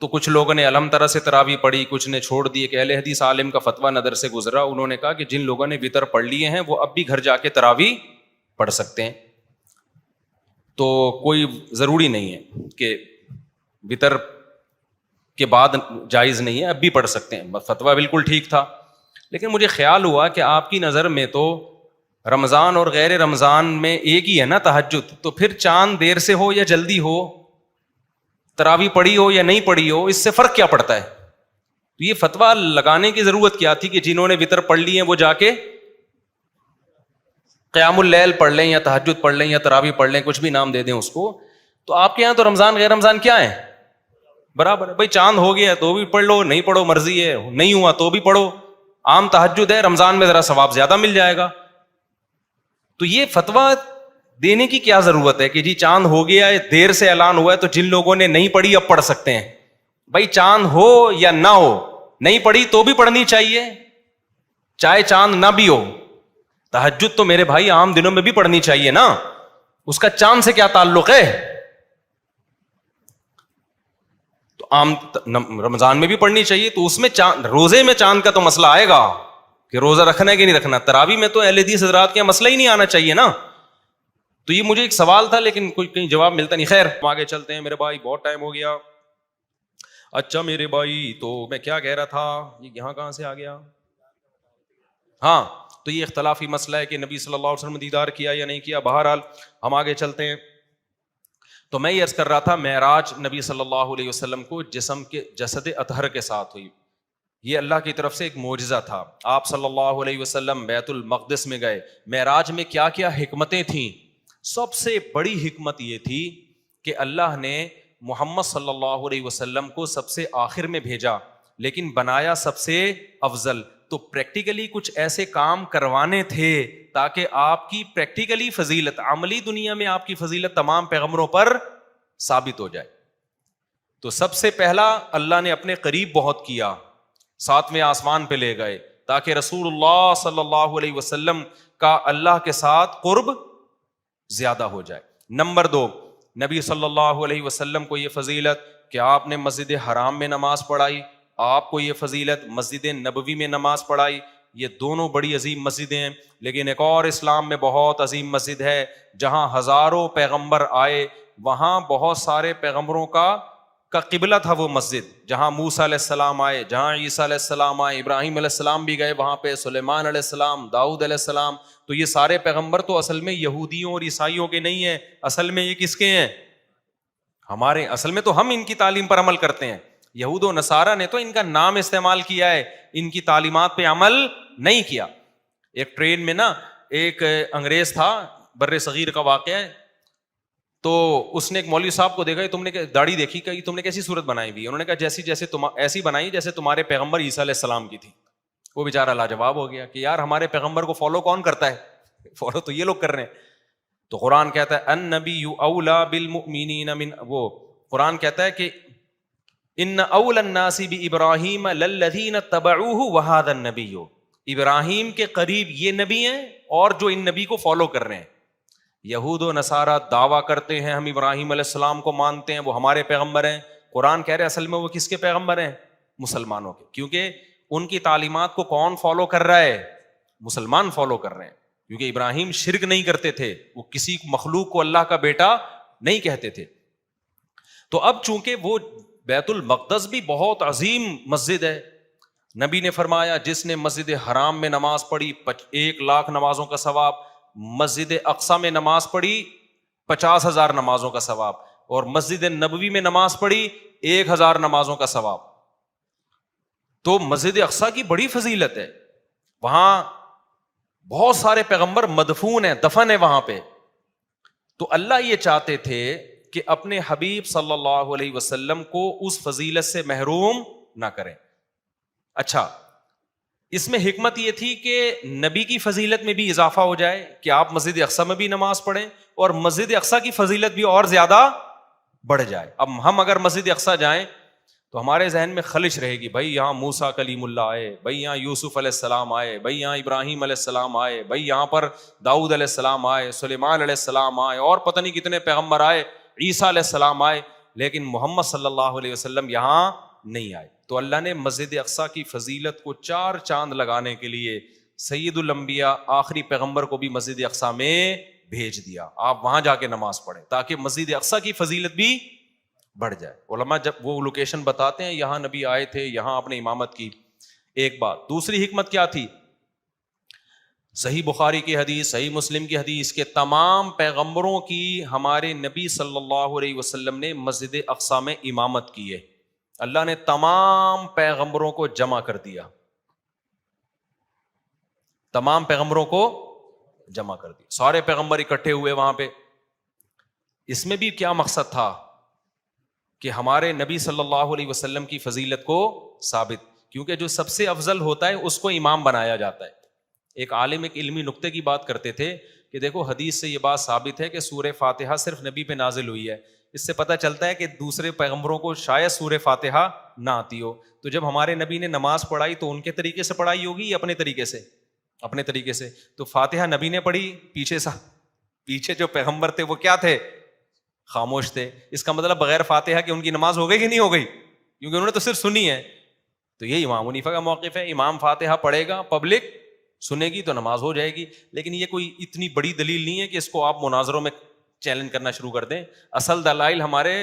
تو کچھ لوگوں نے الحم طرح سے تراویح پڑھی, کچھ نے چھوڑ دی. ایک اہل حدیث عالم کا فتویٰ نظر سے گزرا, انہوں نے کہا کہ جن لوگوں نے وطر پڑھ لیے ہیں وہ اب بھی گھر جا کے تراویح پڑھ سکتے ہیں, تو کوئی ضروری نہیں ہے کہ وطر کے بعد جائز نہیں ہے, اب بھی پڑھ سکتے ہیں. فتویٰ بالکل ٹھیک تھا. لیکن مجھے خیال ہوا کہ آپ کی نظر میں تو رمضان اور غیر رمضان میں ایک ہی ہے نا تہجد, تو پھر چاند دیر سے ہو یا جلدی ہو, تراویح پڑھی ہو یا نہیں پڑھی ہو, اس سے فرق کیا پڑتا ہے؟ تو یہ فتویٰ لگانے کی ضرورت کیا تھی کہ جنہوں نے وطر پڑھ لی ہیں وہ جا کے قیام اللیل پڑھ لیں یا تہجد پڑھ لیں یا تراویح پڑھ لیں, کچھ بھی نام دے دیں اس کو. تو آپ کے یہاں تو رمضان غیر رمضان کیا ہے؟ برابر ہے بھائی. چاند ہو گیا تو بھی پڑھ لو, نہیں پڑھو مرضی ہے, نہیں ہوا تو بھی پڑھو. عام تہجد ہے, رمضان میں ذرا ثواب زیادہ مل جائے گا. تو یہ فتویٰ دینے کی کیا ضرورت ہے کہ جی چاند ہو گیا ہے, دیر سے اعلان ہوا ہے, تو جن لوگوں نے نہیں پڑھی اب پڑھ سکتے ہیں. بھائی چاند ہو یا نہ ہو, نہیں پڑھی تو بھی پڑھنی چاہیے, چاہے چاند نہ بھی ہو. تہجد تو میرے بھائی عام دنوں میں بھی پڑھنی چاہیے نا, اس کا چاند سے کیا تعلق ہے؟ تو عام رمضان میں بھی پڑھنی چاہیے. تو اس میں روزے میں چاند کا تو مسئلہ آئے گا کہ روزہ رکھنا ہے کہ نہیں رکھنا. تراویح میں تو اہل حدیث حضرات کا مسئلہ ہی نہیں آنا چاہیے نا. تو یہ مجھے ایک سوال تھا لیکن کوئی کہیں جواب ملتا نہیں. خیر ہم آگے چلتے ہیں میرے بھائی, بہت ٹائم ہو گیا. اچھا میرے بھائی, تو میں کیا کہہ رہا تھا, یہ یہاں کہاں سے آ گیا؟ ہاں, تو یہ اختلافی مسئلہ ہے کہ نبی صلی اللہ علیہ وسلم دیدار کیا یا نہیں کیا. بہرحال ہم آگے چلتے ہیں. تو میں یہ عرض کر رہا تھا, معراج نبی صلی اللہ علیہ وسلم کو جسم کے جسد اطہر کے ساتھ ہوئی. یہ اللہ کی طرف سے ایک معجزہ تھا. آپ صلی اللہ علیہ وسلم بیت المقدس میں گئے. معراج میں کیا کیا حکمتیں تھیں؟ سب سے بڑی حکمت یہ تھی کہ اللہ نے محمد صلی اللہ علیہ وسلم کو سب سے آخر میں بھیجا, لیکن بنایا سب سے افضل. تو پریکٹیکلی کچھ ایسے کام کروانے تھے تاکہ آپ کی پریکٹیکلی فضیلت, عملی دنیا میں آپ کی فضیلت تمام پیغمبروں پر ثابت ہو جائے. تو سب سے پہلا اللہ نے اپنے قریب بہت کیا, 7ویں آسمان پہ لے گئے تاکہ رسول اللہ صلی اللہ علیہ وسلم کا اللہ کے ساتھ قرب زیادہ ہو جائے. نمبر 2, نبی صلی اللہ علیہ وسلم کو یہ فضیلت کہ آپ نے مسجد حرام میں نماز پڑھائی, آپ کو یہ فضیلت مسجد نبوی میں نماز پڑھائی. یہ دونوں بڑی عظیم مسجدیں ہیں. لیکن ایک اور اسلام میں بہت عظیم مسجد ہے جہاں ہزاروں پیغمبر آئے, وہاں بہت سارے پیغمبروں کا قبلہ تھا وہ مسجد, جہاں موسیٰ علیہ السلام آئے, جہاں عیسیٰ علیہ السلام آئے, ابراہیم علیہ السلام بھی گئے وہاں پہ, سلیمان علیہ السلام, داؤد علیہ السلام. تو یہ سارے پیغمبر تو اصل میں یہودیوں اور عیسائیوں کے نہیں ہیں, اصل میں یہ کس کے ہیں؟ ہمارے. اصل میں تو ہم ان کی تعلیم پر عمل کرتے ہیں. یہود و نصارہ نے تو ان کا نام استعمال کیا ہے, ان کی تعلیمات پہ عمل نہیں کیا. ایک ٹرین میں نا ایک انگریز تھا, بر صغیر کا واقعہ ہے. تو اس نے ایک مولوی صاحب کو دیکھا, تم نے داڑھی دیکھی کہ تم نے کیسی صورت بنائی ہوئی؟ انہوں نے کہا جیسے ایسی بنائی جیسے تمہارے پیغمبر عیسیٰ علیہ السلام کی تھی. وہ بیچارہ لاجواب ہو گیا کہ یار ہمارے پیغمبر کو فالو کون کرتا ہے, فالو تو یہ لوگ کر رہے ہیں. تو قرآن کہتا ہے النبی اولا بالمؤمنین من, وہ قرآن کہتا ہے کہ ان اول الناس بابراہیم للذین اتبعوہ وہذا النبی, ابراہیم کے قریب یہ نبی ہیں اور جو ان نبی کو فالو کر رہے ہیں. یہود و نصارہ دعویٰ کرتے ہیں ہم ابراہیم علیہ السلام کو مانتے ہیں, وہ ہمارے پیغمبر ہیں. قرآن کہہ رہے اصل میں وہ کس کے پیغمبر ہیں؟ مسلمانوں کے. کیونکہ ان کی تعلیمات کو کون فالو کر رہا ہے؟ مسلمان فالو کر رہے ہیں. کیونکہ ابراہیم شرک نہیں کرتے تھے, وہ کسی مخلوق کو اللہ کا بیٹا نہیں کہتے تھے. تو اب چونکہ وہ بیت المقدس بھی بہت عظیم مسجد ہے, نبی نے فرمایا جس نے مسجد حرام میں نماز پڑھی 1,00,000 نمازوں کا ثواب, مسجد اقصی میں نماز پڑھی 50,000 نمازوں کا ثواب, اور مسجد نبوی میں نماز پڑھی 1,000 نمازوں کا ثواب. تو مسجد اقصی کی بڑی فضیلت ہے, وہاں بہت سارے پیغمبر مدفون ہیں, دفن ہے وہاں پہ. تو اللہ یہ چاہتے تھے کہ اپنے حبیب صلی اللہ علیہ وسلم کو اس فضیلت سے محروم نہ کریں. اچھا, اس میں حکمت یہ تھی کہ نبی کی فضیلت میں بھی اضافہ ہو جائے کہ آپ مسجد اقصی میں بھی نماز پڑھیں اور مسجد اقصی کی فضیلت بھی اور زیادہ بڑھ جائے. اب ہم اگر مسجد اقصی جائیں تو ہمارے ذہن میں خلش رہے گی, بھائی یہاں موسیٰ کلیم اللہ آئے, بھائی یہاں یوسف علیہ السلام آئے, بھائی یہاں ابراہیم علیہ السلام آئے, بھائی یہاں پر داؤد علیہ السلام آئے, سلیمان علیہ السلام آئے, اور پتہ نہیں کتنے پیغمبر آئے, عیسیٰ علیہ السلام آئے. لیکن محمد صلی اللہ علیہ وسلم یہاں نہیں آئے. تو اللہ نے مسجد اقصیٰ کی فضیلت کو 4 چاند لگانے کے لیے سید الانبیاء آخری پیغمبر کو بھی مسجد اقصیٰ میں بھیج دیا. آپ وہاں جا کے نماز پڑھیں تاکہ مسجد اقصیٰ کی فضیلت بھی بڑھ جائے. علماء جب وہ لوکیشن بتاتے ہیں یہاں نبی آئے تھے, یہاں آپ نے امامت کی, ایک بات. دوسری حکمت کیا تھی؟ صحیح بخاری کی حدیث, صحیح مسلم کی حدیث کہ تمام پیغمبروں کی ہمارے نبی صلی اللہ علیہ وسلم نے مسجد اقصیٰ میں امامت کی ہے. اللہ نے تمام پیغمبروں کو جمع کر دیا, تمام پیغمبروں کو جمع کر دیا, سارے پیغمبر اکٹھے ہوئے وہاں پہ. اس میں بھی کیا مقصد تھا کہ ہمارے نبی صلی اللہ علیہ وسلم کی فضیلت کو ثابت, کیونکہ جو سب سے افضل ہوتا ہے اس کو امام بنایا جاتا ہے. ایک عالم ایک علمی نقطے کی بات کرتے تھے کہ دیکھو حدیث سے یہ بات ثابت ہے کہ سورہ فاتحہ صرف نبی پہ نازل ہوئی ہے. اس سے پتہ چلتا ہے کہ دوسرے پیغمبروں کو شاید سورہ فاتحہ نہ آتی ہو. تو جب ہمارے نبی نے نماز پڑھائی تو ان کے طریقے سے پڑھائی ہوگی یا اپنے طریقے سے؟ اپنے طریقے سے. تو فاتحہ نبی نے پڑھی, پیچھے جو پیغمبر تھے وہ کیا تھے؟ خاموش تھے. اس کا مطلب بغیر فاتحہ کہ ان کی نماز ہو گئی کہ نہیں ہو گئی؟ کیونکہ انہوں نے تو صرف سنی ہے. تو یہ امام حنیفہ کا موقف ہے, امام فاتحہ پڑھے گا, پبلک سنے گی تو نماز ہو جائے گی. لیکن یہ کوئی اتنی بڑی دلیل نہیں ہے کہ اس کو آپ مناظروں میں چیلنج کرنا شروع کر دیں. اصل دلائل ہمارے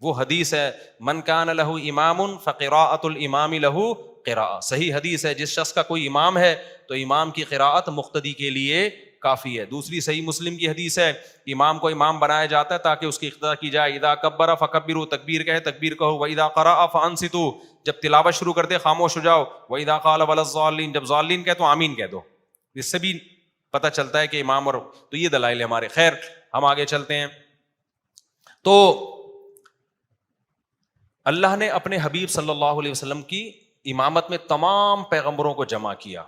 وہ حدیث ہے, من کان لہ امام فقراءۃ الامام لہ قراءۃ. صحیح حدیث ہے, جس شخص کا کوئی امام ہے تو امام کی قراءت مقتدی کے لیے کافی ہے. دوسری صحیح مسلم کی حدیث ہے, امام کو امام بنایا جاتا ہے تاکہ اس کی اقتدا کی جائے. اذا کبر فکبروا, تکبیر کہے تکبیر کہو. واذا قرأ فانصتوا, جب تلاوت شروع کر دے خاموش ہو جاؤ. واذا قال ولا الضالین, جب ضالین کہے تو آمین کہہ دو. اس سے بھی پتہ چلتا ہے کہ امام اور تو یہ دلائل ہمارے. خیر ہم آگے چلتے ہیں. تو اللہ نے اپنے حبیب صلی اللہ علیہ وسلم کی امامت میں تمام پیغمبروں کو جمع کیا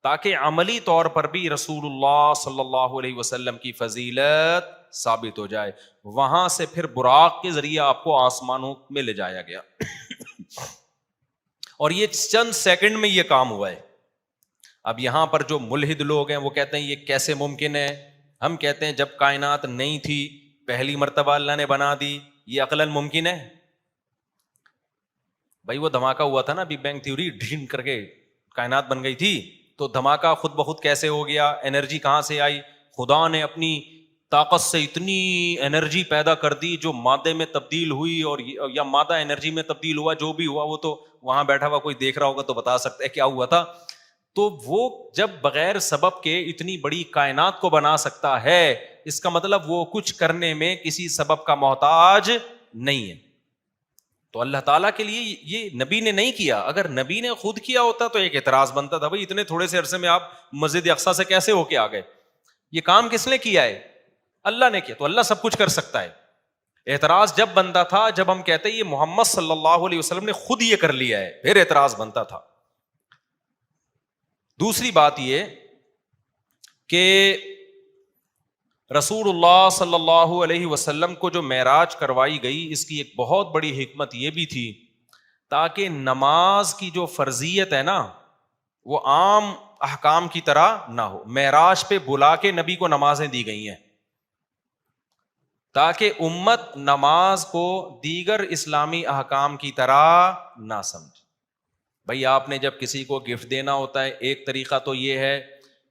تاکہ عملی طور پر بھی رسول اللہ صلی اللہ علیہ وسلم کی فضیلت ثابت ہو جائے. وہاں سے پھر براق کے ذریعے آپ کو آسمانوں میں لے جایا گیا اور یہ چند سیکنڈ میں یہ کام ہوا ہے. اب یہاں پر جو ملحد لوگ ہیں وہ کہتے ہیں یہ کیسے ممکن ہے. ہم کہتے ہیں جب کائنات نہیں تھی پہلی مرتبہ اللہ نے بنا دی, یہ عقلاً ممکن ہے؟ بھائی وہ دھماکہ ہوا تھا نا, بگ بینگ تھیوری, ڈھین کر کے کائنات بن گئی تھی. تو دھماکہ خود بخود کیسے ہو گیا؟ انرجی کہاں سے آئی؟ خدا نے اپنی طاقت سے اتنی انرجی پیدا کر دی جو مادے میں تبدیل ہوئی, اور یا مادہ انرجی میں تبدیل ہوا, جو بھی ہوا وہ تو وہاں بیٹھا ہوا کوئی دیکھ رہا ہوگا تو بتا سکتا ہے کیا ہوا تھا. تو وہ جب بغیر سبب کے اتنی بڑی کائنات کو بنا سکتا ہے, اس کا مطلب وہ کچھ کرنے میں کسی سبب کا محتاج نہیں ہے. تو اللہ تعالیٰ کے لیے یہ نبی نے نہیں کیا. اگر نبی نے خود کیا ہوتا تو ایک اعتراض بنتا تھا, بھائی اتنے تھوڑے سے عرصے میں آپ مسجد اقصیٰ سے کیسے ہو کے آ گئے؟ یہ کام کس نے کیا ہے؟ اللہ نے کیا. تو اللہ سب کچھ کر سکتا ہے. اعتراض جب بنتا تھا جب ہم کہتے ہیں یہ محمد صلی اللہ علیہ وسلم نے خود یہ کر لیا ہے, پھر اعتراض بنتا تھا. دوسری بات یہ کہ رسول اللہ صلی اللہ علیہ وسلم کو جو معراج کروائی گئی, اس کی ایک بہت بڑی حکمت یہ بھی تھی تاکہ نماز کی جو فرضیت ہے نا وہ عام احکام کی طرح نہ ہو. معراج پہ بلا کے نبی کو نمازیں دی گئی ہیں تاکہ امت نماز کو دیگر اسلامی احکام کی طرح نہ سمجھے. بھائی آپ نے جب کسی کو گفٹ دینا ہوتا ہے, ایک طریقہ تو یہ ہے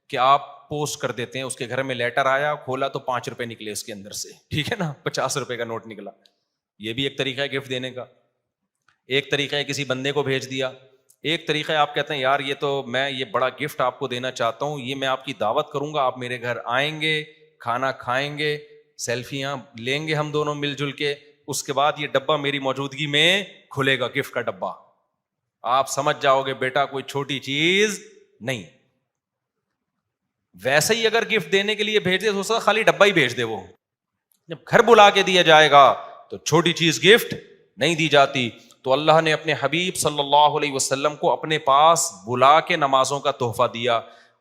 کہ آپ پوسٹ کر دیتے ہیں, اس کے گھر میں لیٹر آیا, کھولا تو 5 روپے نکلے اس کے اندر سے, ٹھیک ہے نا, 50 روپے کا نوٹ نکلا. یہ بھی ایک طریقہ ہے گفٹ دینے کا. ایک طریقہ ہے کسی بندے کو بھیج دیا. ایک طریقہ ہے آپ کہتے ہیں یار یہ تو میں یہ بڑا گفٹ آپ کو دینا چاہتا ہوں, یہ میں آپ کی دعوت کروں گا, آپ میرے گھر آئیں گے, کھانا کھائیں گے, سیلفیاں لیں گے ہم دونوں مل جل کے, اس کے بعد یہ ڈبہ میری موجودگی میں کھلے گا, گفٹ کا ڈبہ. آپ سمجھ جاؤ گے بیٹا کوئی چھوٹی چیز نہیں. ویسے ہی اگر گفٹ دینے کے لیے بھیج دے تو خالی ڈبہ ہی بھیج دے. وہ جب گھر بلا کے دیا جائے گا تو چھوٹی چیز گفٹ نہیں دی جاتی. تو اللہ نے اپنے حبیب صلی اللہ علیہ وسلم کو اپنے پاس بلا کے نمازوں کا تحفہ دیا.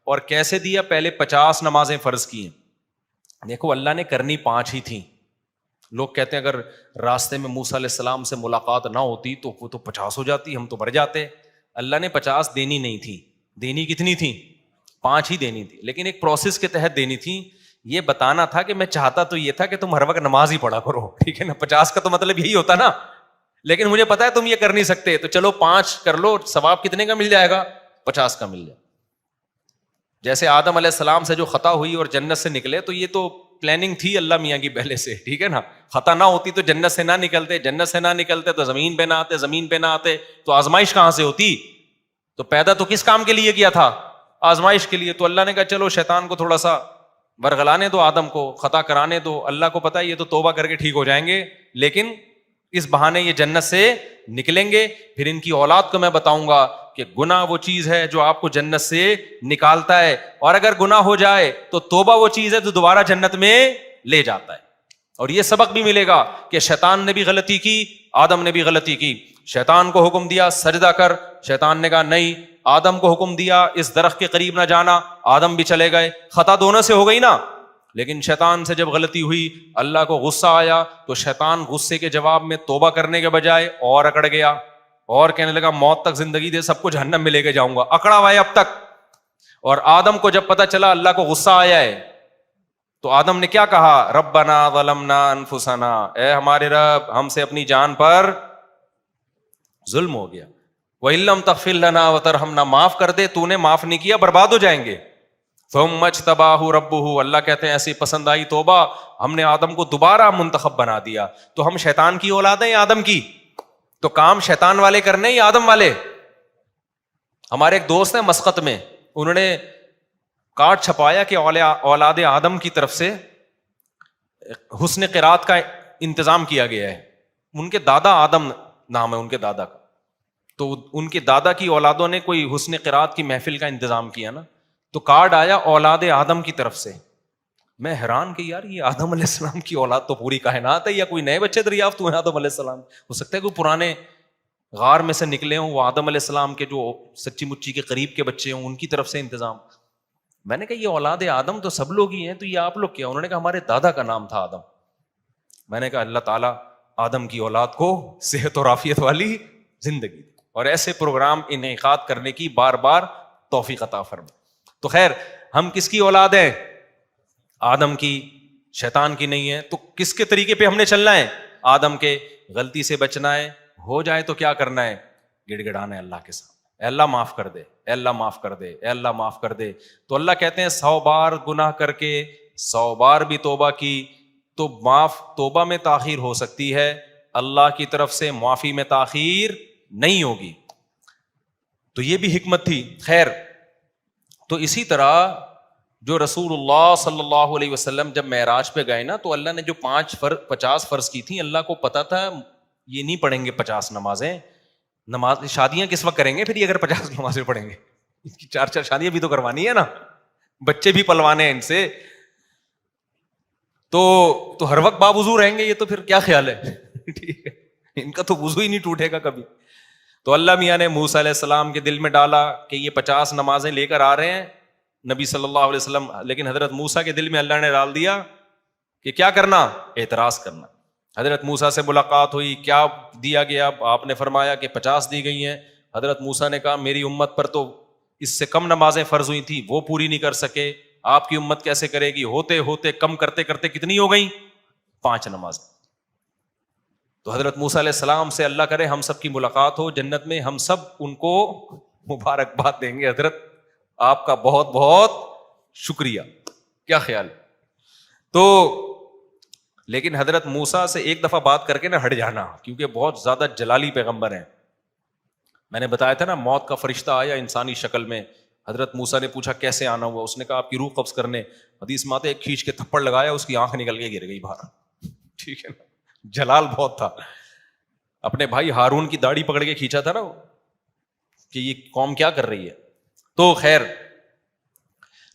اور کیسے دیا؟ پہلے 50 نمازیں فرض کی ہیں. دیکھو اللہ نے کرنی 5 ہی تھیں. لوگ کہتے ہیں اگر راستے میں موسیٰ علیہ السلام سے ملاقات نہ ہوتی تو وہ تو 50 ہو جاتی, ہم تو بڑھ جاتے. اللہ نے 50 دینی نہیں تھی. دینی کتنی تھی؟ 5 ہی دینی تھی, لیکن ایک پروسیس کے تحت دینی تھی. یہ بتانا تھا کہ میں چاہتا تو یہ تھا کہ تم ہر وقت نماز ہی پڑھا کرو, ٹھیک ہے نا, 50 کا تو مطلب یہی ہوتا نا, لیکن مجھے پتا ہے تم یہ کر نہیں سکتے, تو چلو 5 کر لو, ثواب کتنے کا مل جائے گا, 50 کا مل جائے. جیسے آدم علیہ السلام سے جو خطا ہوئی اور جنت سے نکلے, تو یہ تو پلاننگ تھی اللہ میاں کی پہلے سے, ٹھیک ہے نا. خطا نہ ہوتی تو جنت سے نہ نکلتے, جنت سے نہ نکلتے تو زمین پہ نہ آتے, زمین پہ نہ آتے تو آزمائش کہاں سے ہوتی. تو پیدا تو کس کام کے لیے کیا تھا, آزمائش کے لیے. تو اللہ نے کہا چلو شیطان کو تھوڑا سا ورغلانے دو, آدم کو خطا کرانے دو. اللہ کو پتا ہے یہ تو توبہ کر کے ٹھیک ہو جائیں گے, لیکن اس بہانے یہ جنت سے نکلیں گے. پھر ان کی اولاد کو میں بتاؤں گا کہ گناہ وہ چیز ہے جو آپ کو جنت سے نکالتا ہے, اور اگر گناہ ہو جائے تو توبہ وہ چیز ہے جو دوبارہ جنت میں لے جاتا ہے. اور یہ سبق بھی ملے گا کہ شیطان نے بھی غلطی کی, آدم نے بھی غلطی کی. شیطان کو حکم دیا سجدہ کر, شیطان نے کہا نہیں. آدم کو حکم دیا اس درخت کے قریب نہ جانا, آدم بھی چلے گئے. خطا دونوں سے ہو گئی نا, لیکن شیطان سے جب غلطی ہوئی, اللہ کو غصہ آیا, تو شیطان غصے کے جواب میں توبہ کرنے کے بجائے اور اکڑ گیا, اور کہنے لگا موت تک زندگی دے, سب کو جہنم میں لے کے جاؤں گا. اکڑا ہوا ہے اب تک. اور آدم کو جب پتا چلا اللہ کو غصہ آیا ہے, تو آدم نے کیا کہا, ربنا ظلمنا انفسنا, اے ہمارے رب ہم سے اپنی جان پر ظلم ہو گیا. وَإِن لَّمْ تَغْفِرْ لَنَا وَتَرْحَمْنَا, معاف کر دے, تو نے معاف نہیں کیا برباد ہو جائیں گے. ثُمَّ اجْتَبَاهُ رَبُّهُ, اللہ کہتے ہیں ایسی پسند آئی توبہ, ہم نے آدم کو دوبارہ منتخب بنا دیا. تو ہم شیطان کی اولاد ہیں یا آدم کی؟ تو کام شیطان والے کرنے یا آدم والے؟ ہمارے ایک دوست ہیں مسقط میں, انہوں نے کارڈ چھپایا کہ اولاد آدم کی طرف سے حسن قرات کا انتظام کیا گیا ہے. ان کے دادا آدم نام ہے ان کے دادا کا, تو ان کے دادا کی اولادوں نے کوئی حسن قرات کی محفل کا انتظام کیا نا, تو کارڈ آیا اولاد آدم کی طرف سے. میں حیران کہ یار یہ آدم علیہ السلام کی اولاد تو پوری کائنات ہے, یا کوئی نئے بچے دریافت ہوئے آدم علیہ السلام؟ ہو سکتا ہے کوئی پرانے غار میں سے نکلے ہوں, وہ آدم علیہ السلام کے جو سچی مچی کے قریب کے بچے ہوں, ان کی طرف سے انتظام. میں نے کہا یہ اولاد آدم تو سب لوگ ہی ہیں, تو یہ آپ لوگ کیا؟ انہوں نے کہا ہمارے دادا کا نام تھا آدم. میں نے کہا اللہ تعالیٰ آدم کی اولاد کو صحت اور عافیت والی زندگی اور ایسے پروگرام انعقاد کرنے کی بار بار توفیق عطا فرمائے. تو خیر, ہم کس کی اولاد ہیں؟ آدم کی, شیطان کی نہیں ہے. تو کس کے طریقے پہ ہم نے چلنا ہے؟ آدم کے. غلطی سے بچنا ہے, ہو جائے تو کیا کرنا ہے؟ گڑ گڑانا ہے اللہ کے سامنے, اے اللہ معاف کر دے, اے اللہ معاف کر دے, اے اللہ معاف کر دے. تو اللہ کہتے ہیں 100 بار گناہ کر کے 100 بار بھی توبہ کی تو معاف, توبہ میں تاخیر ہو سکتی ہے, اللہ کی طرف سے معافی میں تاخیر نہیں ہوگی. تو یہ بھی حکمت تھی. خیر, تو اسی طرح جو رسول اللہ صلی اللہ علیہ وسلم جب معراج پہ گئے نا, تو اللہ نے جو 50 فرض کی تھیں, اللہ کو پتا تھا یہ نہیں پڑھیں گے 50 نمازیں. نماز شادیاں کس وقت کریں گے پھر یہ اگر 50 نمازیں پڑھیں گے؟ 4 شادیاں بھی تو کروانی ہے نا, بچے بھی پلوانے ہیں ان سے, تو ہر وقت باوضو رہیں گے, یہ تو پھر کیا خیال ہے؟ ٹھیک ہے, ان کا تو وضو ہی نہیں ٹوٹے گا کبھی. تو اللہ میاں نے موسیٰ علیہ السلام کے دل میں ڈالا کہ یہ 50 نمازیں لے کر آ رہے ہیں نبی صلی اللہ علیہ وسلم, لیکن حضرت موسیٰ کے دل میں اللہ نے ڈال دیا کہ کیا کرنا؟ اعتراض کرنا. حضرت موسیٰ سے ملاقات ہوئی, کیا دیا گیا؟ آپ نے فرمایا کہ 50 دی گئی ہیں. حضرت موسیٰ نے کہا میری امت پر تو اس سے کم نمازیں فرض ہوئی تھیں, وہ پوری نہیں کر سکے, آپ کی امت کیسے کرے گی؟ ہوتے ہوتے کم کرتے کرتے کتنی ہو گئی؟ 5 نمازیں. تو حضرت موسیٰ علیہ السلام سے اللہ کرے ہم سب کی ملاقات ہو جنت میں, ہم سب ان کو مبارکباد دیں گے, حضرت آپ کا بہت بہت شکریہ. کیا خیال؟ تو لیکن حضرت موسیٰ سے ایک دفعہ بات کر کے نا ہٹ جانا, کیونکہ بہت زیادہ جلالی پیغمبر ہیں. میں نے بتایا تھا نا موت کا فرشتہ آیا انسانی شکل میں, حضرت موسیٰ نے پوچھا کیسے آنا ہوا, اس نے کہا آپ کی روح قبض کرنے. حدیث میں آتا ہے ایک کھینچ کے تھپڑ لگایا, اس کی آنکھ نکل کے گر گئی باہر. ٹھیک ہے نا, جلال بہت تھا. اپنے بھائی ہارون کی داڑھی پکڑ کے کھینچا تھا نا کہ یہ قوم کیا کر رہی ہے. تو خیر,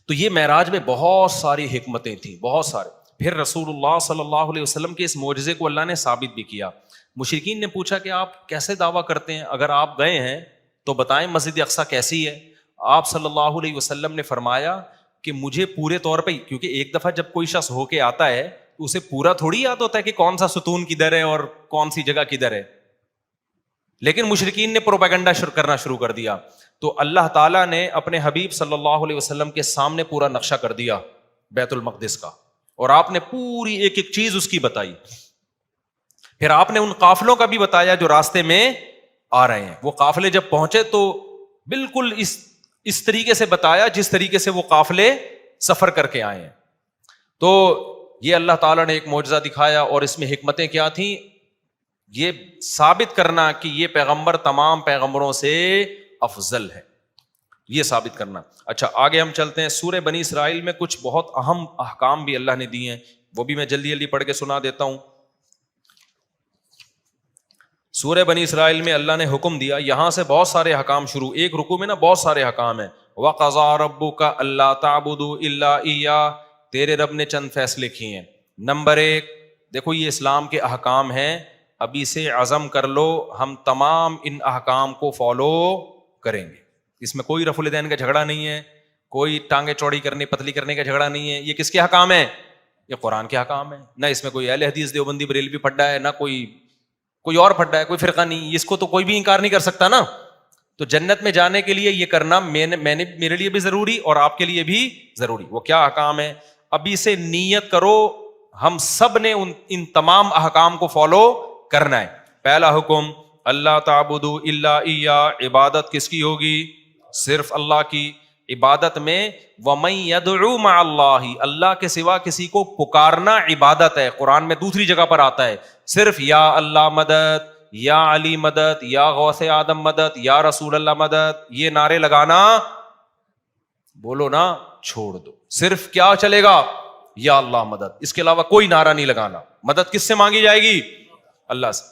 تو یہ معراج میں بہت ساری حکمتیں تھیں, بہت سارے. پھر رسول اللہ صلی اللہ علیہ وسلم کے اس معجزے کو اللہ نے ثابت بھی کیا. مشرکین نے پوچھا کہ آپ کیسے دعویٰ کرتے ہیں, اگر آپ گئے ہیں تو بتائیں مسجد اقصیٰ کیسی ہے. آپ صلی اللہ علیہ وسلم نے فرمایا کہ مجھے پورے طور پہ, کیونکہ ایک دفعہ جب کوئی شخص ہو کے آتا ہے تو اسے پورا تھوڑی یاد ہوتا ہے کہ کون سا ستون کدھر ہے اور کون سی جگہ کدھر ہے. لیکن مشرکین نے پروپیگنڈا کرنا شروع کر دیا. تو اللہ تعالیٰ نے اپنے حبیب صلی اللہ علیہ وسلم کے سامنے پورا نقشہ کر دیا بیت المقدس کا, اور آپ نے پوری ایک ایک چیز اس کی بتائی. پھر آپ نے ان قافلوں کا بھی بتایا جو راستے میں آ رہے ہیں. وہ قافلے جب پہنچے تو بالکل اس طریقے سے بتایا جس طریقے سے وہ قافلے سفر کر کے آئے ہیں. تو یہ اللہ تعالیٰ نے ایک معجزہ دکھایا, اور اس میں حکمتیں کیا تھیں؟ یہ ثابت کرنا کہ یہ پیغمبر تمام پیغمبروں سے افضل ہے, یہ ثابت کرنا. اچھا آگے ہم چلتے ہیں. سورہ بنی اسرائیل میں کچھ بہت اہم احکام بھی اللہ نے دیے ہیں, وہ بھی میں جلدی جلدی پڑھ کے سنا دیتا ہوں. سورہ بنی اسرائیل میں اللہ نے حکم دیا, یہاں سے بہت سارے احکام شروع, ایک رکوع میں نا بہت سارے احکام ہیں. وَقَضَىٰ رَبُّكَ أَلَّا تَعْبُدُوا إِلَّا إِيَّاهُ, تیرے رب نے چند فیصلے کیے ہیں. نمبر 1, دیکھو یہ اسلام کے احکام ہیں, ابھی سے عزم کر لو ہم تمام ان احکام کو فالو کریں گے. اس میں کوئی رفع الیدین کا جھگڑا نہیں ہے, کوئی ٹانگیں چوڑی کرنے پتلی کرنے کا جھگڑا نہیں ہے. یہ کس کے حکام ہیں؟ یہ قرآن کے حکام ہیں. نہ اس میں کوئی اہل حدیث دیوبندی بریلوی پھڈا ہے, نہ کوئی اور پھڈا ہے, کوئی فرقہ نہیں. اس کو تو کوئی بھی انکار نہیں کر سکتا نا. تو جنت میں جانے کے لیے یہ کرنا میرے لیے بھی ضروری اور آپ کے لیے بھی ضروری. وہ کیا احکام ہے؟ ابھی سے نیت کرو ہم سب نے ان تمام احکام کو فالو کرنا ہے. پہلا حکم اللہ تعبدوا الا ایہ, عبادت کس کی ہوگی؟ صرف اللہ کی. عبادت میں وَمَن يَدْعُو مَعَ اللَّهِ, اللہ کے سوا کسی کو پکارنا عبادت ہے. قرآن میں دوسری جگہ پر آتا ہے صرف یا اللہ مدد, یا علی مدد, یا غوث آدم مدد, یا رسول اللہ مدد. یہ نعرے لگانا بولو نا چھوڑ دو. صرف کیا چلے گا؟ یا اللہ مدد. اس کے علاوہ کوئی نعرہ نہیں لگانا. مدد کس سے مانگی جائے گی؟ اللہ سے.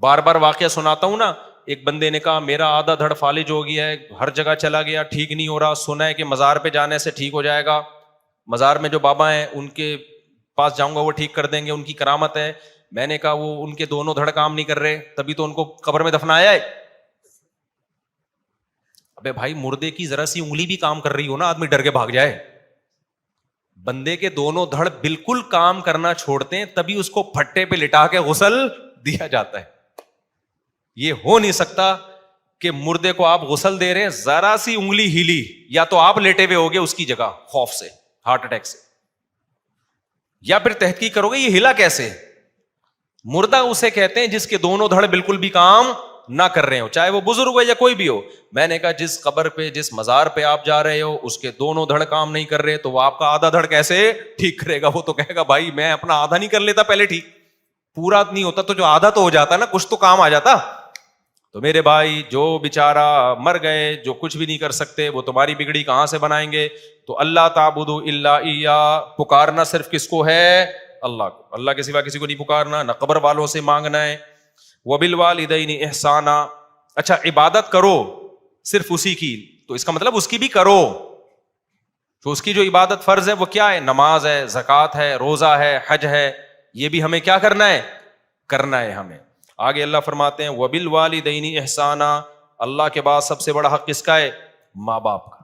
بار بار واقعہ سناتا ہوں نا, ایک بندے نے کہا میرا آدھا دھڑ فالج ہو گیا ہے, ہر جگہ چلا گیا, ٹھیک نہیں ہو رہا. سنا ہے کہ مزار پہ جانے سے ٹھیک ہو جائے گا, مزار میں جو بابا ہیں ان کے پاس جاؤں گا وہ ٹھیک کر دیں گے, ان کی کرامت ہے. میں نے کہا وہ ان کے دونوں دھڑ کام نہیں کر رہے, تبھی تو ان کو قبر میں دفنایا ہے. ابے بھائی مردے کی ذرا سی انگلی بھی کام کر رہی ہو نا, آدمی ڈر کے بھاگ جائے. بندے کے دونوں دھڑ بالکل کام کرنا چھوڑتے ہیں تبھی اس کو پھٹے پہ لٹا کے غسل دیا جاتا ہے. یہ ہو نہیں سکتا کہ مردے کو آپ غسل دے رہے ہیں, ذرا سی انگلی ہلی, یا تو آپ لیٹے ہوئے ہوگے اس کی جگہ خوف سے, ہارٹ اٹیک سے, یا پھر تحقیق کرو گے یہ ہلا کیسے. مردہ اسے کہتے ہیں جس کے دونوں دھڑ بالکل بھی کام نہ کر رہے ہو, چاہے وہ بزرگ ہو یا کوئی بھی ہو. میں نے کہا جس قبر پہ جس مزار پہ آپ جا رہے ہو اس کے دونوں دھڑ کام نہیں کر رہے, تو وہ آپ کا آدھا دھڑ کیسے ٹھیک کرے گا؟ وہ تو کہے گا بھائی میں اپنا آدھا نہیں کر لیتا پہلے ٹھیک, پورا نہیں ہوتا تو جو آدھا تو ہو جاتا نا, کچھ تو کام آ جاتا. تو میرے بھائی جو بیچارہ مر گئے, جو کچھ بھی نہیں کر سکتے, وہ تمہاری بگڑی کہاں سے بنائیں گے؟ تو اللہ تعبدوا الا ایہ, پکارنا صرف کس کو ہے؟ اللہ کو. اللہ کے سوا کسی کو نہیں پکارنا, نہ قبر والوں سے مانگنا ہے. وبالوالدین احسانا, اچھا عبادت کرو صرف اسی کی, تو اس کا مطلب اس کی بھی کرو. تو اس کی جو عبادت فرض ہے وہ کیا ہے؟ نماز ہے, زکوٰۃ ہے, روزہ ہے, حج ہے. یہ بھی ہمیں کیا کرنا ہے؟ کرنا ہے ہمیں. آگے اللہ فرماتے ہیں وبالوالدین احسانا, اللہ کے بعد سب سے بڑا حق کس کا ہے؟ ماں باپ کا.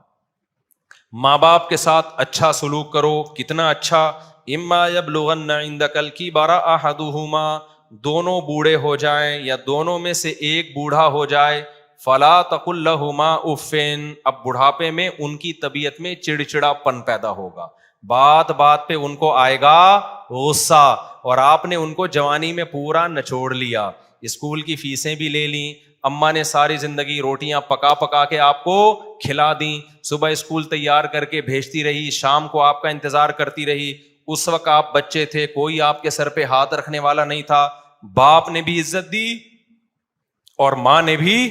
ماں باپ کے ساتھ اچھا سلوک کرو. کتنا اچھا؟ اما یبلغن عندک الکبر احدہما, دونوں بوڑھے ہو جائیں یا دونوں میں سے ایک بوڑھا ہو جائے, فلا تقل لہما اف, اب بڑھاپے میں ان کی طبیعت میں چڑچڑا پن پیدا ہوگا, بات بات پہ ان کو آئے گا غصہ, اور آپ نے ان کو جوانی میں پورا نچوڑ لیا, اسکول کی فیسیں بھی لے لیں, اماں نے ساری زندگی روٹیاں پکا پکا کے آپ کو کھلا دیں, صبح اسکول تیار کر کے بھیجتی رہی, شام کو آپ کا انتظار کرتی رہی. اس وقت آپ بچے تھے, کوئی آپ کے سر پہ ہاتھ رکھنے والا نہیں تھا, باپ نے بھی عزت دی اور ماں نے بھی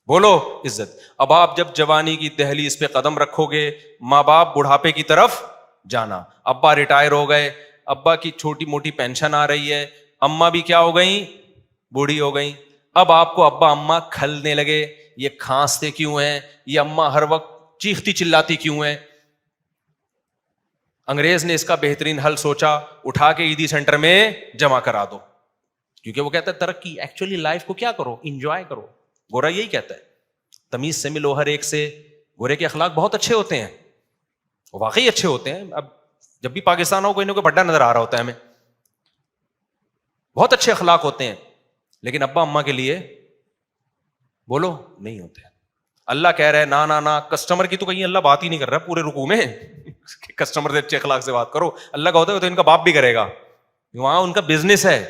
بولو عزت. اب آپ جب جوانی کی دہلیز پہ قدم رکھو گے, ماں باپ بڑھاپے کی طرف جانا, ابا ریٹائر ہو گئے, ابا کی چھوٹی موٹی پینشن آ رہی ہے, اماں بھی کیا ہو گئیں؟ بوڑھی ہو گئیں. اب آپ کو ابا اماں کھلنے لگے, یہ کھانستے کیوں ہیں, یہ اماں ہر وقت چیختی چلاتی کیوں ہیں. انگریز نے اس کا بہترین حل سوچا, اٹھا کے عیدی سینٹر میں جمع کرا دو, کیونکہ وہ کہتا ہے ترقی, ایکچولی لائف کو کیا کرو, انجوائے کرو. گورا یہی کہتا ہے, تمیز سے ملو ہر ایک سے. گورے کے اخلاق بہت اچھے ہوتے ہیں, واقعی اچھے ہوتے ہیں. اب جب بھی پاکستان ہو کوئی نہ کوئی بڑا نظر آ رہا ہوتا ہے ہمیں, بہت اچھے اخلاق ہوتے ہیں, لیکن ابا اماں کے لیے بولو نہیں ہوتے. اللہ کہہ رہے نا نا نا, کسٹمر کی تو کہیں اللہ بات ہی نہیں کر رہا پورے رکوع میں, کسٹمر سے اچھے اخلاق سے بات کرو. اللہ کا ہوتا ہے تو ان کا باپ بھی کرے گا, وہاں ان کا بزنس ہے.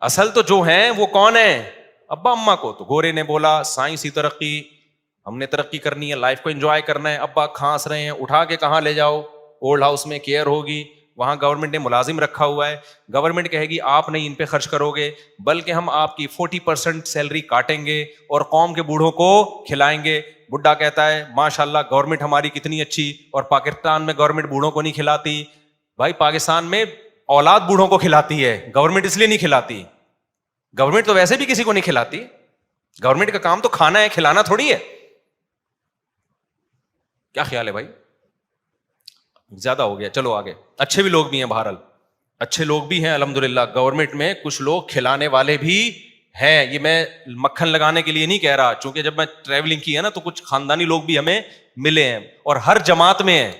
اصل تو جو ہیں وہ کون ہے؟ ابا اما کو. تو گورے نے بولا سائنسی ترقی, ہم نے ترقی کرنی ہے, لائف کو انجوائے کرنا ہے. ابا کھانس رہے ہیں, اٹھا کے کہاں لے جاؤ؟ اولڈ ہاؤس میں کیئر ہوگی, وہاں گورنمنٹ نے ملازم رکھا ہوا ہے. گورنمنٹ کہے گی آپ نہیں ان پہ خرچ کرو گے, بلکہ ہم آپ کی 40% سیلری کاٹیں گے اور قوم کے بوڑھوں کو کھلائیں گے. بڈھا کہتا ہے ماشاء اللہ گورنمنٹ ہماری کتنی اچھی, اور پاکستان میں گورنمنٹ بوڑھوں کو نہیں کھلاتی. بھائی پاکستان میں اولاد بوڑھوں کو کھلاتی ہے, گورنمنٹ اس لیے نہیں کھلاتی. گورنمنٹ تو ویسے بھی کسی کو نہیں کھلاتی, گورنمنٹ کا کام تو کھانا ہے, کھلانا تھوڑی ہے. کیا خیال ہے بھائی؟ زیادہ ہو گیا, چلو آگے. اچھے بھی لوگ بھی ہیں, بہرحال اچھے لوگ بھی ہیں الحمدللہ گورنمنٹ میں, کچھ لوگ کھلانے والے بھی ہیں. یہ میں مکھن لگانے کے لیے نہیں کہہ رہا, چونکہ جب میں ٹریولنگ کی ہے نا تو کچھ خاندانی لوگ بھی ہمیں ملے ہیں, اور ہر جماعت میں ہیں.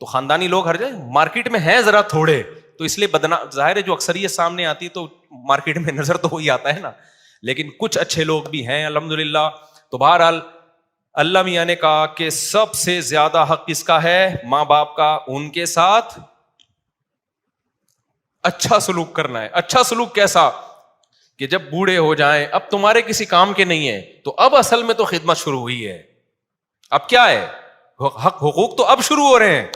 تو خاندانی لوگ ہر جگہ, مارکیٹ میں ہیں ذرا تھوڑے, تو اس لیے ظاہر ہے جو اکثریت سامنے آتی ہے تو مارکیٹ میں نظر تو وہی آتا ہے نا, لیکن کچھ اچھے لوگ بھی ہیں الحمدللہ. تو بہرحال اللہ میاں نے کہا کہ سب سے زیادہ حق کس کا ہے؟ ماں باپ کا. ان کے ساتھ اچھا سلوک کرنا ہے. اچھا سلوک کیسا؟ کہ جب بوڑھے ہو جائیں, اب تمہارے کسی کام کے نہیں ہے, تو اب اصل میں تو خدمت شروع ہوئی ہے. اب کیا ہے؟ حق حقوق تو اب شروع ہو رہے ہیں.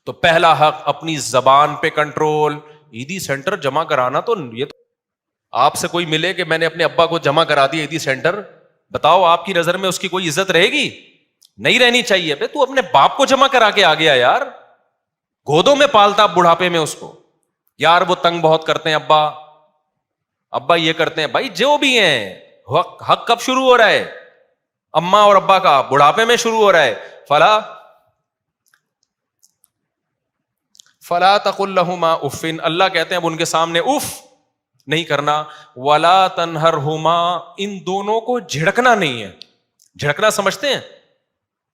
تو پہلا حق اپنی زبان پہ کنٹرول. عیدی سینٹر جمع کرانا, تو یہ تو آپ سے کوئی ملے کہ میں نے اپنے ابا کو جمع کرا دیا عیدی سینٹر, بتاؤ آپ کی نظر میں اس کی کوئی عزت رہے گی؟ نہیں رہنی چاہیے. بھائی تو اپنے باپ کو جمع کرا کے آ گیا یار, گودوں میں پالتا بڑھاپے میں اس کو. یار وہ تنگ بہت کرتے ہیں ابا, ابا یہ کرتے ہیں. بھائی جو بھی ہیں, حق کب شروع ہو رہا ہے؟ اما اور ابا کا بڑھاپے میں شروع ہو رہا ہے. فلا تقل لهما اف, اللہ کہتے ہیں اب ان کے سامنے اف نہیں کرنا. ولا تنہرہما, ان دونوں کو جھڑکنا نہیں ہے. جھڑکنا سمجھتے ہیں؟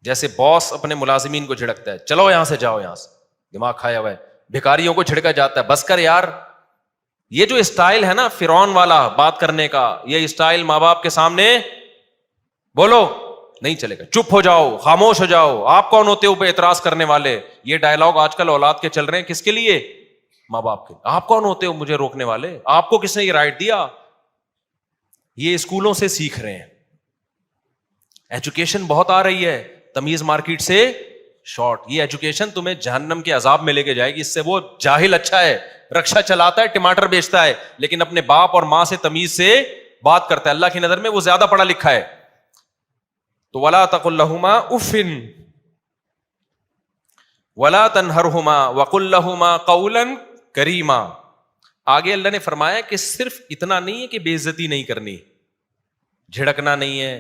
جیسے باس اپنے ملازمین کو جھڑکتا ہے, چلو یہاں سے جاؤ, یہاں سے دماغ کھایا ہوا ہے. بھکاریوں کو جھڑکا جاتا ہے, بس کر یار. یہ جو اسٹائل ہے نا فرعون والا بات کرنے کا, یہ اسٹائل ماں باپ کے سامنے بولو نہیں چلے گا. چپ ہو جاؤ, خاموش ہو جاؤ, آپ کون ہوتے ہو پہ اعتراض کرنے والے. یہ ڈائلاگ آج کل اولاد کے چل رہے ہیں, کس کے لیے؟ ماں باپ کے. آپ کون ہوتے ہو مجھے روکنے والے, آپ کو کس نے یہ رائٹ دیا؟ یہ اسکولوں سے سیکھ رہے ہیں. ایجوکیشن بہت آ رہی ہے, تمیز مارکیٹ سے شارٹ. یہ ایجوکیشن تمہیں جہنم کے عذاب میں لے کے جائے گی. اس سے وہ جاہل اچھا ہے, رکشا چلاتا ہے, ٹماٹر بیچتا ہے, لیکن اپنے باپ اور ماں سے تمیز سے بات کرتا ہے. اللہ کی نظر میں وہ زیادہ پڑھا لکھا ہے. تو ولا تقل لهما اف ولا تنہرہما وقل لهما قولا کریما. آگے اللہ نے فرمایا کہ صرف اتنا نہیں ہے کہ بے عزتی نہیں کرنی, جھڑکنا نہیں ہے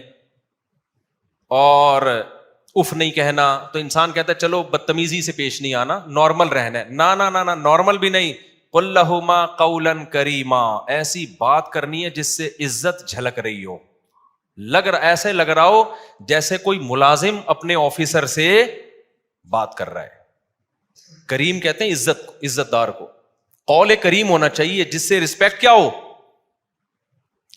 اور اف نہیں کہنا. تو انسان کہتا ہے چلو بدتمیزی سے پیش نہیں آنا, نارمل رہنا ہے. نا نارمل بھی نہیں. قل لهما قولا کریما, ایسی بات کرنی ہے جس سے عزت جھلک رہی ہو, ایسے لگ رہا ہو جیسے کوئی ملازم اپنے آفیسر سے بات کر رہا ہے. کریم کہتے ہیں عزت دار کو. قول کریم ہونا چاہیے جس سے رسپیکٹ کیا ہو,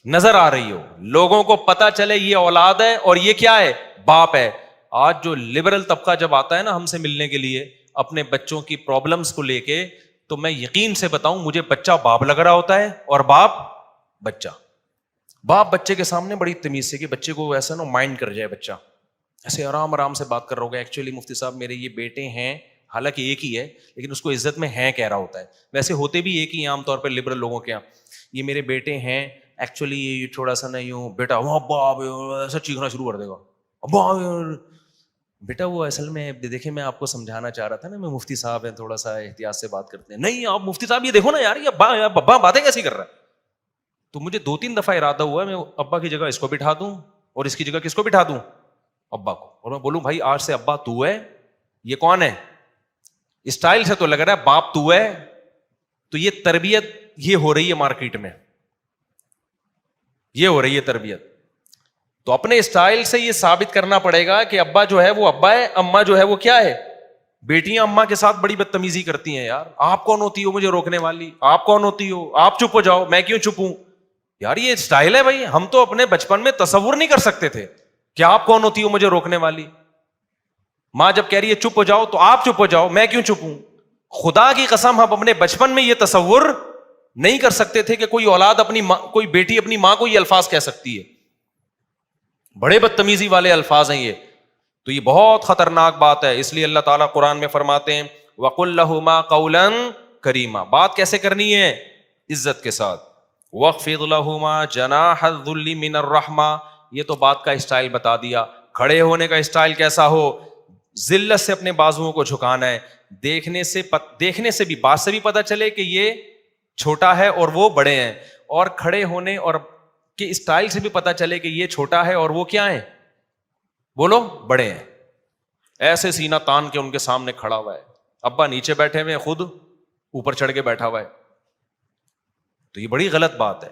نظر آ رہی ہو, لوگوں کو پتا چلے یہ اولاد ہے اور یہ کیا ہے, باپ ہے. آج جو لبرل طبقہ جب آتا ہے نا ہم سے ملنے کے لیے اپنے بچوں کی پرابلمز کو لے کے, تو میں یقین سے بتاؤں مجھے بچہ باپ لگ رہا ہوتا ہے اور باپ بچہ. باپ بچے کے سامنے بڑی تمیز سے, کہ بچے کو ایسا نا مائنڈ کر جائے, بچہ ایسے آرام سے بات کر رہا ہوگا. ایکچولی مفتی صاحب میرے یہ بیٹے ہیں, حالانکہ ایک ہی ہے لیکن اس کو عزت میں ہیں کہہ رہا ہوتا ہے. ویسے ہوتے بھی ایک ہی ہیں عام طور پہ لبرل لوگوں کے یہاں. یہ میرے بیٹے ہیں, ایکچولی یہ تھوڑا سا نا یوں بیٹا ابا ایسا چیخنا شروع کر دے گا. ابا بیٹا وہ اصل میں دیکھیں میں آپ کو سمجھانا چاہ رہا تھا نا, میں مفتی صاحب ہیں تھوڑا سا احتیاط سے بات کرتے ہیں. نہیں آپ مفتی صاحب یہ دیکھو نا یار, یہ ابا باتیں کیسی کر رہا ہے. تو مجھے 2-3 دفعہ ارادہ ہوا میں ابا کی جگہ اس کو بٹھا دوں اور اس کی جگہ کس کو بٹھا دوں, ابا کو, اور میں بولوں بھائی آج سے ابا تو ہے, یہ کون ہے؟ اسٹائل سے تو لگ رہا ہے باپ تو ہے. تو یہ تربیت یہ ہو رہی ہے مارکیٹ میں, یہ ہو رہی ہے تربیت. تو اپنے اسٹائل سے یہ ثابت کرنا پڑے گا کہ ابا جو ہے وہ ابا ہے, اما جو ہے وہ کیا ہے, بیٹیاں اما کے ساتھ بڑی بدتمیزی کرتی ہیں. یار آپ کون ہوتی ہو مجھے روکنے والی, آپ کون ہوتی ہو, آپ چپ ہو جاؤ, میں کیوں چپ ہوں. یار یہ اسٹائل ہے بھائی, ہم تو اپنے بچپن میں تصور نہیں کر سکتے تھے کہ آپ کون ہوتی ہو مجھے روکنے والی. ماں جب کہہ رہی ہے چپ ہو جاؤ تو آپ چپ ہو جاؤ, میں کیوں چپ ہوں؟ خدا کی قسم ہم اپنے بچپن میں یہ تصور نہیں کر سکتے تھے کہ کوئی اولاد اپنی ماں, کوئی بیٹی اپنی ماں کو یہ الفاظ کہہ سکتی ہے. بڑے بدتمیزی والے الفاظ ہیں یہ. تو یہ بہت خطرناک بات ہے. اس لیے اللہ تعالیٰ قرآن میں فرماتے ہیں وَقُلْ لَهُمَا قَوْلًا كَرِيمًا, بات کیسے کرنی ہے؟ عزت کے ساتھ. وَاخْفِضْ لَهُمَا جَنَاحَ الذُّلِّ مِنَ الرَّحْمَةِ, یہ تو بات کا اسٹائل بتا دیا. کھڑے ہونے کا اسٹائل کیسا ہو؟ ذلت سے اپنے بازوؤں کو جھکانا ہے. دیکھنے سے بھی, بات سے بھی پتہ چلے کہ یہ چھوٹا ہے اور وہ بڑے ہیں, اور کھڑے ہونے اور کے اسٹائل سے بھی پتہ چلے کہ یہ چھوٹا ہے اور وہ کیا ہیں, بولو, بڑے ہیں. ایسے سینہ تان کے ان کے سامنے کھڑا ہوا ہے, ابا نیچے بیٹھے ہوئے, خود اوپر چڑھ کے بیٹھا ہوا ہے. تو یہ بڑی غلط بات ہے.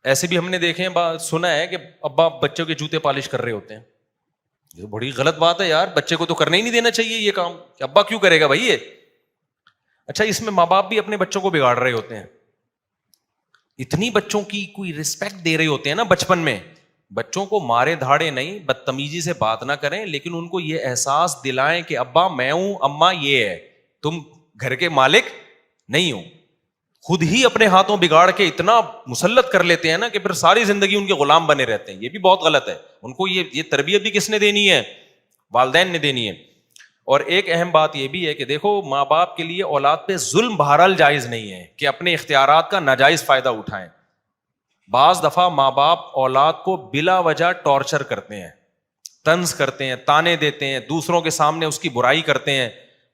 ایسے بھی ہم نے دیکھے ہیں, سنا ہے کہ ابا بچوں کے جوتے پالش کر رہے ہوتے ہیں. یہ تو بڑی غلط بات ہے یار, بچے کو تو کرنے ہی نہیں دینا چاہیے یہ کام, کہ ابا کیوں کرے گا بھائی یہ. اچھا, اس میں ماں باپ بھی اپنے بچوں کو بگاڑ رہے ہوتے ہیں. اتنی بچوں کی کوئی رسپیکٹ دے رہے ہوتے ہیں نا بچپن میں. بچوں کو مارے دھاڑے نہیں, بدتمیزی سے بات نہ کریں, لیکن ان کو یہ احساس دلائیں کہ ابا میں ہوں, اماں یہ ہے, تم گھر کے مالک نہیں ہو. خود ہی اپنے ہاتھوں بگاڑ کے اتنا مسلط کر لیتے ہیں نا کہ پھر ساری زندگی ان کے غلام بنے رہتے ہیں. یہ بھی بہت غلط ہے. ان کو یہ تربیت بھی کس نے دینی ہے؟ والدین نے دینی ہے. اور ایک اہم بات یہ بھی ہے کہ دیکھو, ماں باپ کے لیے اولاد پہ ظلم بہرحال جائز نہیں ہے کہ اپنے اختیارات کا ناجائز فائدہ اٹھائیں. بعض دفعہ ماں باپ اولاد کو بلا وجہ ٹارچر کرتے ہیں, طنز کرتے ہیں, تانے دیتے ہیں, دوسروں کے سامنے اس کی برائی کرتے ہیں.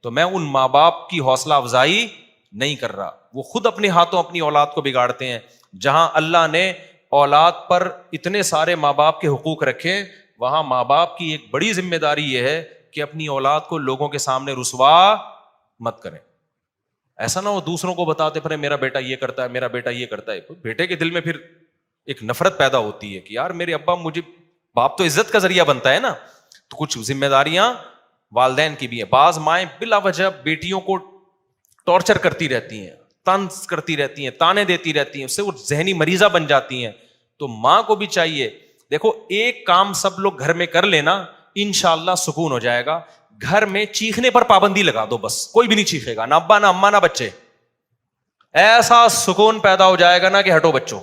تو میں ان ماں باپ کی حوصلہ افزائی نہیں کر رہا, وہ خود اپنے ہاتھوں اپنی اولاد کو بگاڑتے ہیں. جہاں اللہ نے اولاد پر اتنے سارے ماں باپ کے حقوق رکھے, وہاں ماں باپ کی ایک بڑی ذمہ داری یہ ہے کہ اپنی اولاد کو لوگوں کے سامنے رسوا مت کریں. ایسا نہ ہو دوسروں کو بتاتے پھر میرا بیٹا یہ کرتا ہے, میرا بیٹا یہ کرتا ہے. بیٹے کے دل میں پھر ایک نفرت پیدا ہوتی ہے کہ یار میرے ابا, مجھے باپ تو عزت کا ذریعہ بنتا ہے نا. تو کچھ ذمہ داریاں والدین کی بھی ہیں. بعض مائیں بلا وجہ بیٹیوں کو ٹارچر کرتی رہتی ہیں, طنز کرتی رہتی ہیں, تانے دیتی رہتی ہیں, اس سے وہ ذہنی مریضہ بن جاتی ہیں. تو ماں کو بھی چاہیے, دیکھو ایک کام سب لوگ گھر میں کر لینا, انشاءاللہ سکون ہو جائے گا. گھر میں چیخنے پر پابندی لگا دو, بس کوئی بھی نہیں چیخے گا, نہ ابا نہ اماں نہ بچے. ایسا سکون پیدا ہو جائے گا نا کہ ہٹو بچوں.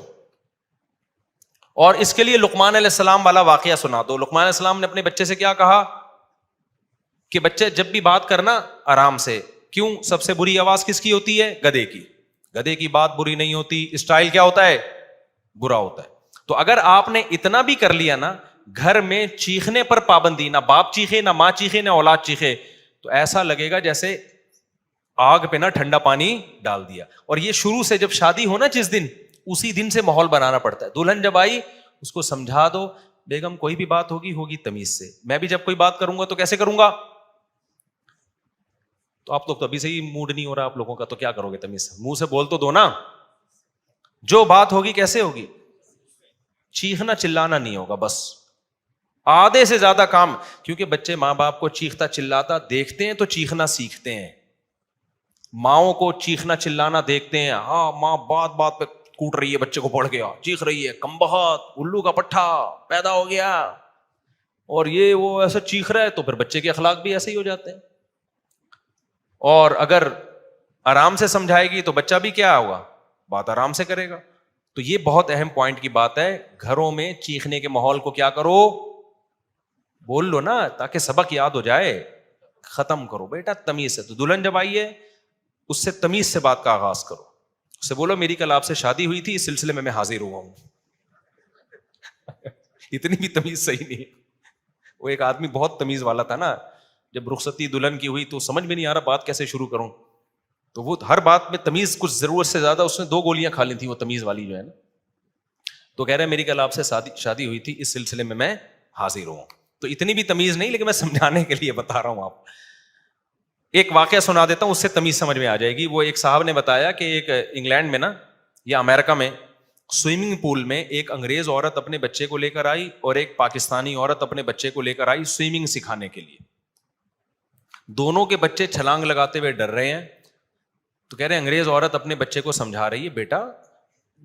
اور اس کے لیے لقمان علیہ السلام والا واقعہ سنا دو. لقمان علیہ السلام نے اپنے بچے سے کیا کہا کہ بچے جب بھی بات کرنا آرام سے. کیوں؟ سب سے بری آواز کس کی ہوتی ہے؟ گدھے کی. گدھے کی بات بری نہیں ہوتی, اسٹائل کیا ہوتا ہے؟ برا ہوتا ہے. تو اگر آپ نے اتنا بھی کر لیا نا, گھر میں چیخنے پر پابندی, نہ باپ چیخے نہ ماں چیخے نہ اولاد چیخے, تو ایسا لگے گا جیسے آگ پہ نا ٹھنڈا پانی ڈال دیا. اور یہ شروع سے جب شادی ہو نا جس دن, اسی دن سے ماحول بنانا پڑتا ہے. دلہن جب آئی اس کو سمجھا دو, بیگم کوئی بھی بات ہوگی تمیز سے. میں بھی جب کوئی بات کروں گا تو کیسے کروں گا؟ تو آپ لوگ تو ابھی سے ہی موڈ نہیں ہو رہا آپ لوگوں کا, تو کیا کرو گے تمیز سے؟ منہ سے بول تو دو نا. جو بات ہوگی کیسے ہوگی؟ چیخنا چلانا نہیں ہوگا بس. آدھے سے زیادہ کام, کیونکہ بچے ماں باپ کو چیختا چلاتا دیکھتے ہیں تو چیخنا سیکھتے ہیں. ماؤں کو چیخنا چلانا دیکھتے ہیں, ہاں ماں بات بات پہ کوٹ رہی ہے, بچے کو پڑھ گیا, چیخ رہی ہے, کم بہت الو کا پٹھا پیدا ہو گیا, اور یہ وہ ایسا چیخ رہا ہے, تو پھر بچے کے اخلاق بھی ایسے ہی ہو جاتے ہیں. اور اگر آرام سے سمجھائے گی تو بچہ بھی کیا ہوگا؟ بات آرام سے کرے گا. تو یہ بہت اہم پوائنٹ کی بات ہے. گھروں میں چیخنے کے ماحول کو کیا کرو, بول لو نا, تاکہ سبق یاد ہو جائے. ختم کرو بیٹا تمیز سے. تو دلہن جب آئی ہے اس سے تمیز سے بات کا آغاز کرو. اس سے بولو میری کل آپ سے شادی ہوئی تھی, اس سلسلے میں حاضر ہوا ہوں. اتنی بھی تمیز صحیح نہیں. وہ ایک آدمی بہت تمیز والا تھا نا, جب رخصتی دلہن کی ہوئی تو سمجھ میں نہیں آ رہا بات کیسے شروع کروں. تو وہ ہر بات میں تمیز, کچھ ضرورت سے زیادہ اس نے 2 گولیاں کھا لی تھی وہ تمیز والی جو ہے نا. تو کہہ رہے میری کل آپ سے شادی ہوئی تھی, اس سلسلے میں حاضر ہوں. تو اتنی بھی تمیز نہیں, لیکن میں سمجھانے کے لیے بتا رہا ہوں. آپ ایک واقعہ سنا دیتا ہوں, اس سے تمیز سمجھ میں آ جائے گی. وہ ایک صاحب نے بتایا کہ ایک انگلینڈ میں نا یا امریکہ میں سوئمنگ پول میں ایک انگریز عورت اپنے بچے کو لے کر آئی اور ایک پاکستانی عورت اپنے بچے کو لے کر آئی سوئمنگ سکھانے کے لیے. دونوں کے بچے چھلانگ لگاتے ہوئے ڈر رہے ہیں. تو کہہ رہے انگریز عورت اپنے بچے کو سمجھا رہی ہے, بیٹا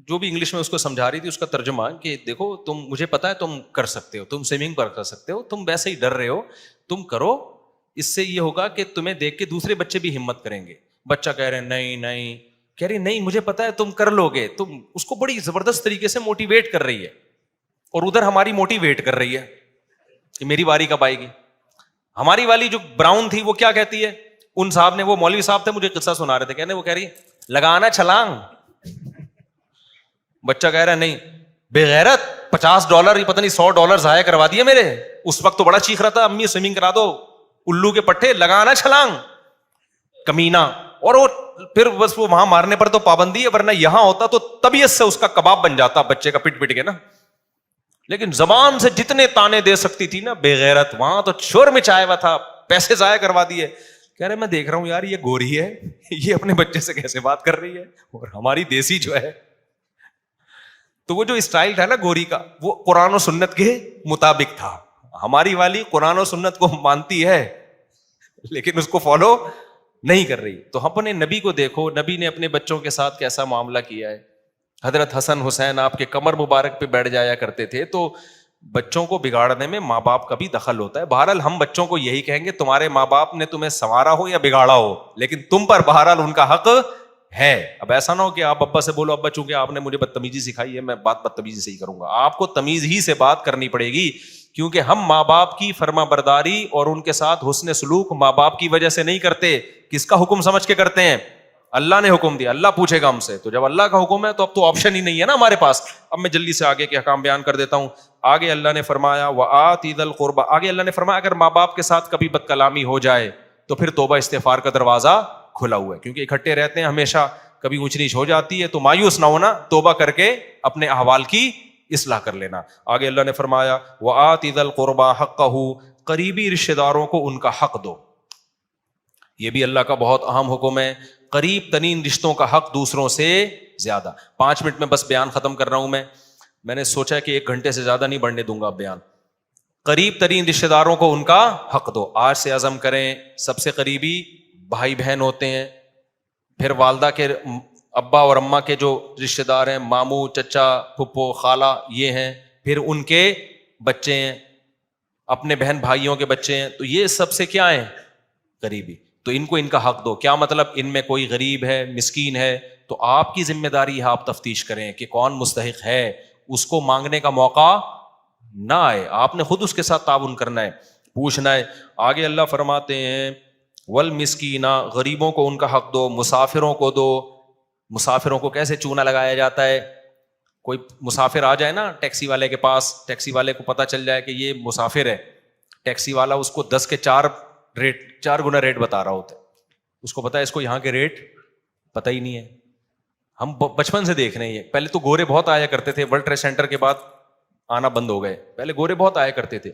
جو بھی انگلش میں اس کو سمجھا رہی تھی اس کا ترجمہ کہ دیکھو تم, مجھے پتا ہے تم کر سکتے ہو, تم سوئمنگ پر کر سکتے ہو, تم ویسے ہی ڈر رہے ہو, تم کرو, اس سے یہ ہوگا کہ تمہیں دیکھ کے دوسرے بچے بھی ہمت کریں گے. بچہ کہہ رہے ہیں نہیں نہیں, کہہ رہی نہیں مجھے پتا ہے تم کر لو گے. تم اس کو بڑی زبردست طریقے سے موٹیویٹ کر رہی ہے, اور ادھر ہماری موٹیویٹ کر رہی ہے کہ میری باری کب آئے گی. ہماری والی جو براؤن تھی وہ کیا کہتی ہے, ان صاحب نے, وہ مولوی صاحب تھے مجھے قصہ سنا رہے تھے, کہنے وہ کہہ رہی لگانا چھلانگ. بچہ کہہ رہا ہے نہیں بے غیرت, $50 پتہ نہیں $100 ضائع کروا دیے میرے. اس وقت تو بڑا چیخ رہا تھا امی سوئمنگ کرا دو, الو کے پٹھے, لگانا چھلانگ کمینہ. اور وہ پھر بس وہ وہاں مارنے پر تو پابندی ہے, ورنہ یہاں ہوتا تو طبیعت سے اس کا کباب بن جاتا بچے کا پٹ پٹ کے نا. لیکن زبان سے جتنے تانے دے سکتی تھی نا بے غیرت, وہاں تو شور مچایا ہوا تھا, پیسے ضائع کروا دیے. کہہ رہے میں دیکھ رہا ہوں یار یہ گوری ہے, یہ اپنے بچے سے کیسے بات کر رہی ہے, اور ہماری دیسی جو ہے. تو وہ جو اسٹائل تھا نا گوری کا, وہ قرآن و سنت کے مطابق تھا. ہماری والی قرآن و سنت کو مانتی ہے لیکن اس کو فالو نہیں کر رہی. تو اپنے نبی کو دیکھو, نبی نے اپنے بچوں کے ساتھ کیسا معاملہ کیا ہے. حضرت حسن حسین آپ کے کمر مبارک پہ بیٹھ جایا کرتے تھے. تو بچوں کو بگاڑنے میں ماں باپ کا بھی دخل ہوتا ہے. بہرحال ہم بچوں کو یہی کہیں گے تمہارے ماں باپ نے تمہیں سنوارا ہو یا بگاڑا ہو, لیکن تم پر بہرحال ان کا حق ہے. اب ایسا نہ ہو کہ آپ ابا سے بولو ابا چونکہ آپ نے مجھے بدتمیزی سکھائی ہے میں بات بدتمیزی سے ہی کروں گا. آپ کو تمیز ہی سے بات کرنی پڑے گی, کیونکہ ہم ماں باپ کی فرما برداری اور ان کے ساتھ حسن سلوک ماں باپ کی وجہ سے نہیں کرتے. کس کا حکم سمجھ کے کرتے ہیں؟ اللہ نے حکم دیا, اللہ پوچھے گا ہم سے. تو جب اللہ کا حکم ہے تو اب تو آپشن ہی نہیں ہے نا ہمارے پاس. اب میں جلدی سے آگے کے احکام بیان کر دیتا ہوں. آگے اللہ نے فرمایا وَآتِ ذِی الْقُرْبَىٰ, آگے اللہ نے فرمایا اگر ماں باپ کے ساتھ کبھی بد کلامی ہو جائے تو پھر توبہ استغفار کا دروازہ کھلا ہوا ہے, کیونکہ اکٹھے رہتے ہیں ہمیشہ, کبھی اونچ نیچ ہو جاتی ہے تو مایوس نہ ہونا, توبہ کر کے اپنے احوال کی اصلاح کر لینا. آگے اللہ نے فرمایا وَآتِ ذِی الْقُرْبَىٰ حَقَّهُ, قریبی رشتہ داروں کو ان کا حق دو. یہ بھی اللہ کا بہت اہم حکم ہے, قریب ترین رشتوں کا حق دوسروں سے زیادہ. 5 منٹ میں بس بیان ختم کر رہا ہوں. میں نے سوچا کہ 1 گھنٹے سے زیادہ نہیں بڑھنے دوں گا بیان. قریب ترین رشتہ داروں کو ان کا حق دو. آج سے عزم کریں, سب سے قریبی بھائی بہن ہوتے ہیں, پھر والدہ کے ابا اور اماں کے جو رشتہ دار ہیں, ماموں چچا پھپھو خالہ یہ ہیں, پھر ان کے بچے ہیں, اپنے بہن بھائیوں کے بچے ہیں, تو یہ سب سے کیا ہیں قریبی. تو ان کو ان کا حق دو. کیا مطلب؟ ان میں کوئی غریب ہے مسکین ہے تو آپ کی ذمہ داری ہے آپ تفتیش کریں کہ کون مستحق ہے, اس کو مانگنے کا موقع نہ آئے, آپ نے خود اس کے ساتھ تعاون کرنا ہے, پوچھنا ہے. آگے اللہ فرماتے ہیں والمسکینہ, غریبوں کو ان کا حق دو, مسافروں کو دو. مسافروں کو کیسے چونا لگایا جاتا ہے؟ کوئی مسافر آ جائے نا ٹیکسی والے کے پاس, ٹیکسی والے کو پتہ چل جائے کہ یہ مسافر ہے, ٹیکسی والا اس کو 10 کے 4 گنا ریٹ بتا رہا ہوتا ہے. اس کو پتا ہے اس کو یہاں کے ریٹ پتہ ہی نہیں ہے. ہم بچپن سے دیکھ رہے ہیں یہ. پہلے تو گورے بہت آیا کرتے تھے, ورلڈ ٹریڈ سینٹر کے بعد آنا بند ہو گئے, پہلے گورے بہت آیا کرتے تھے.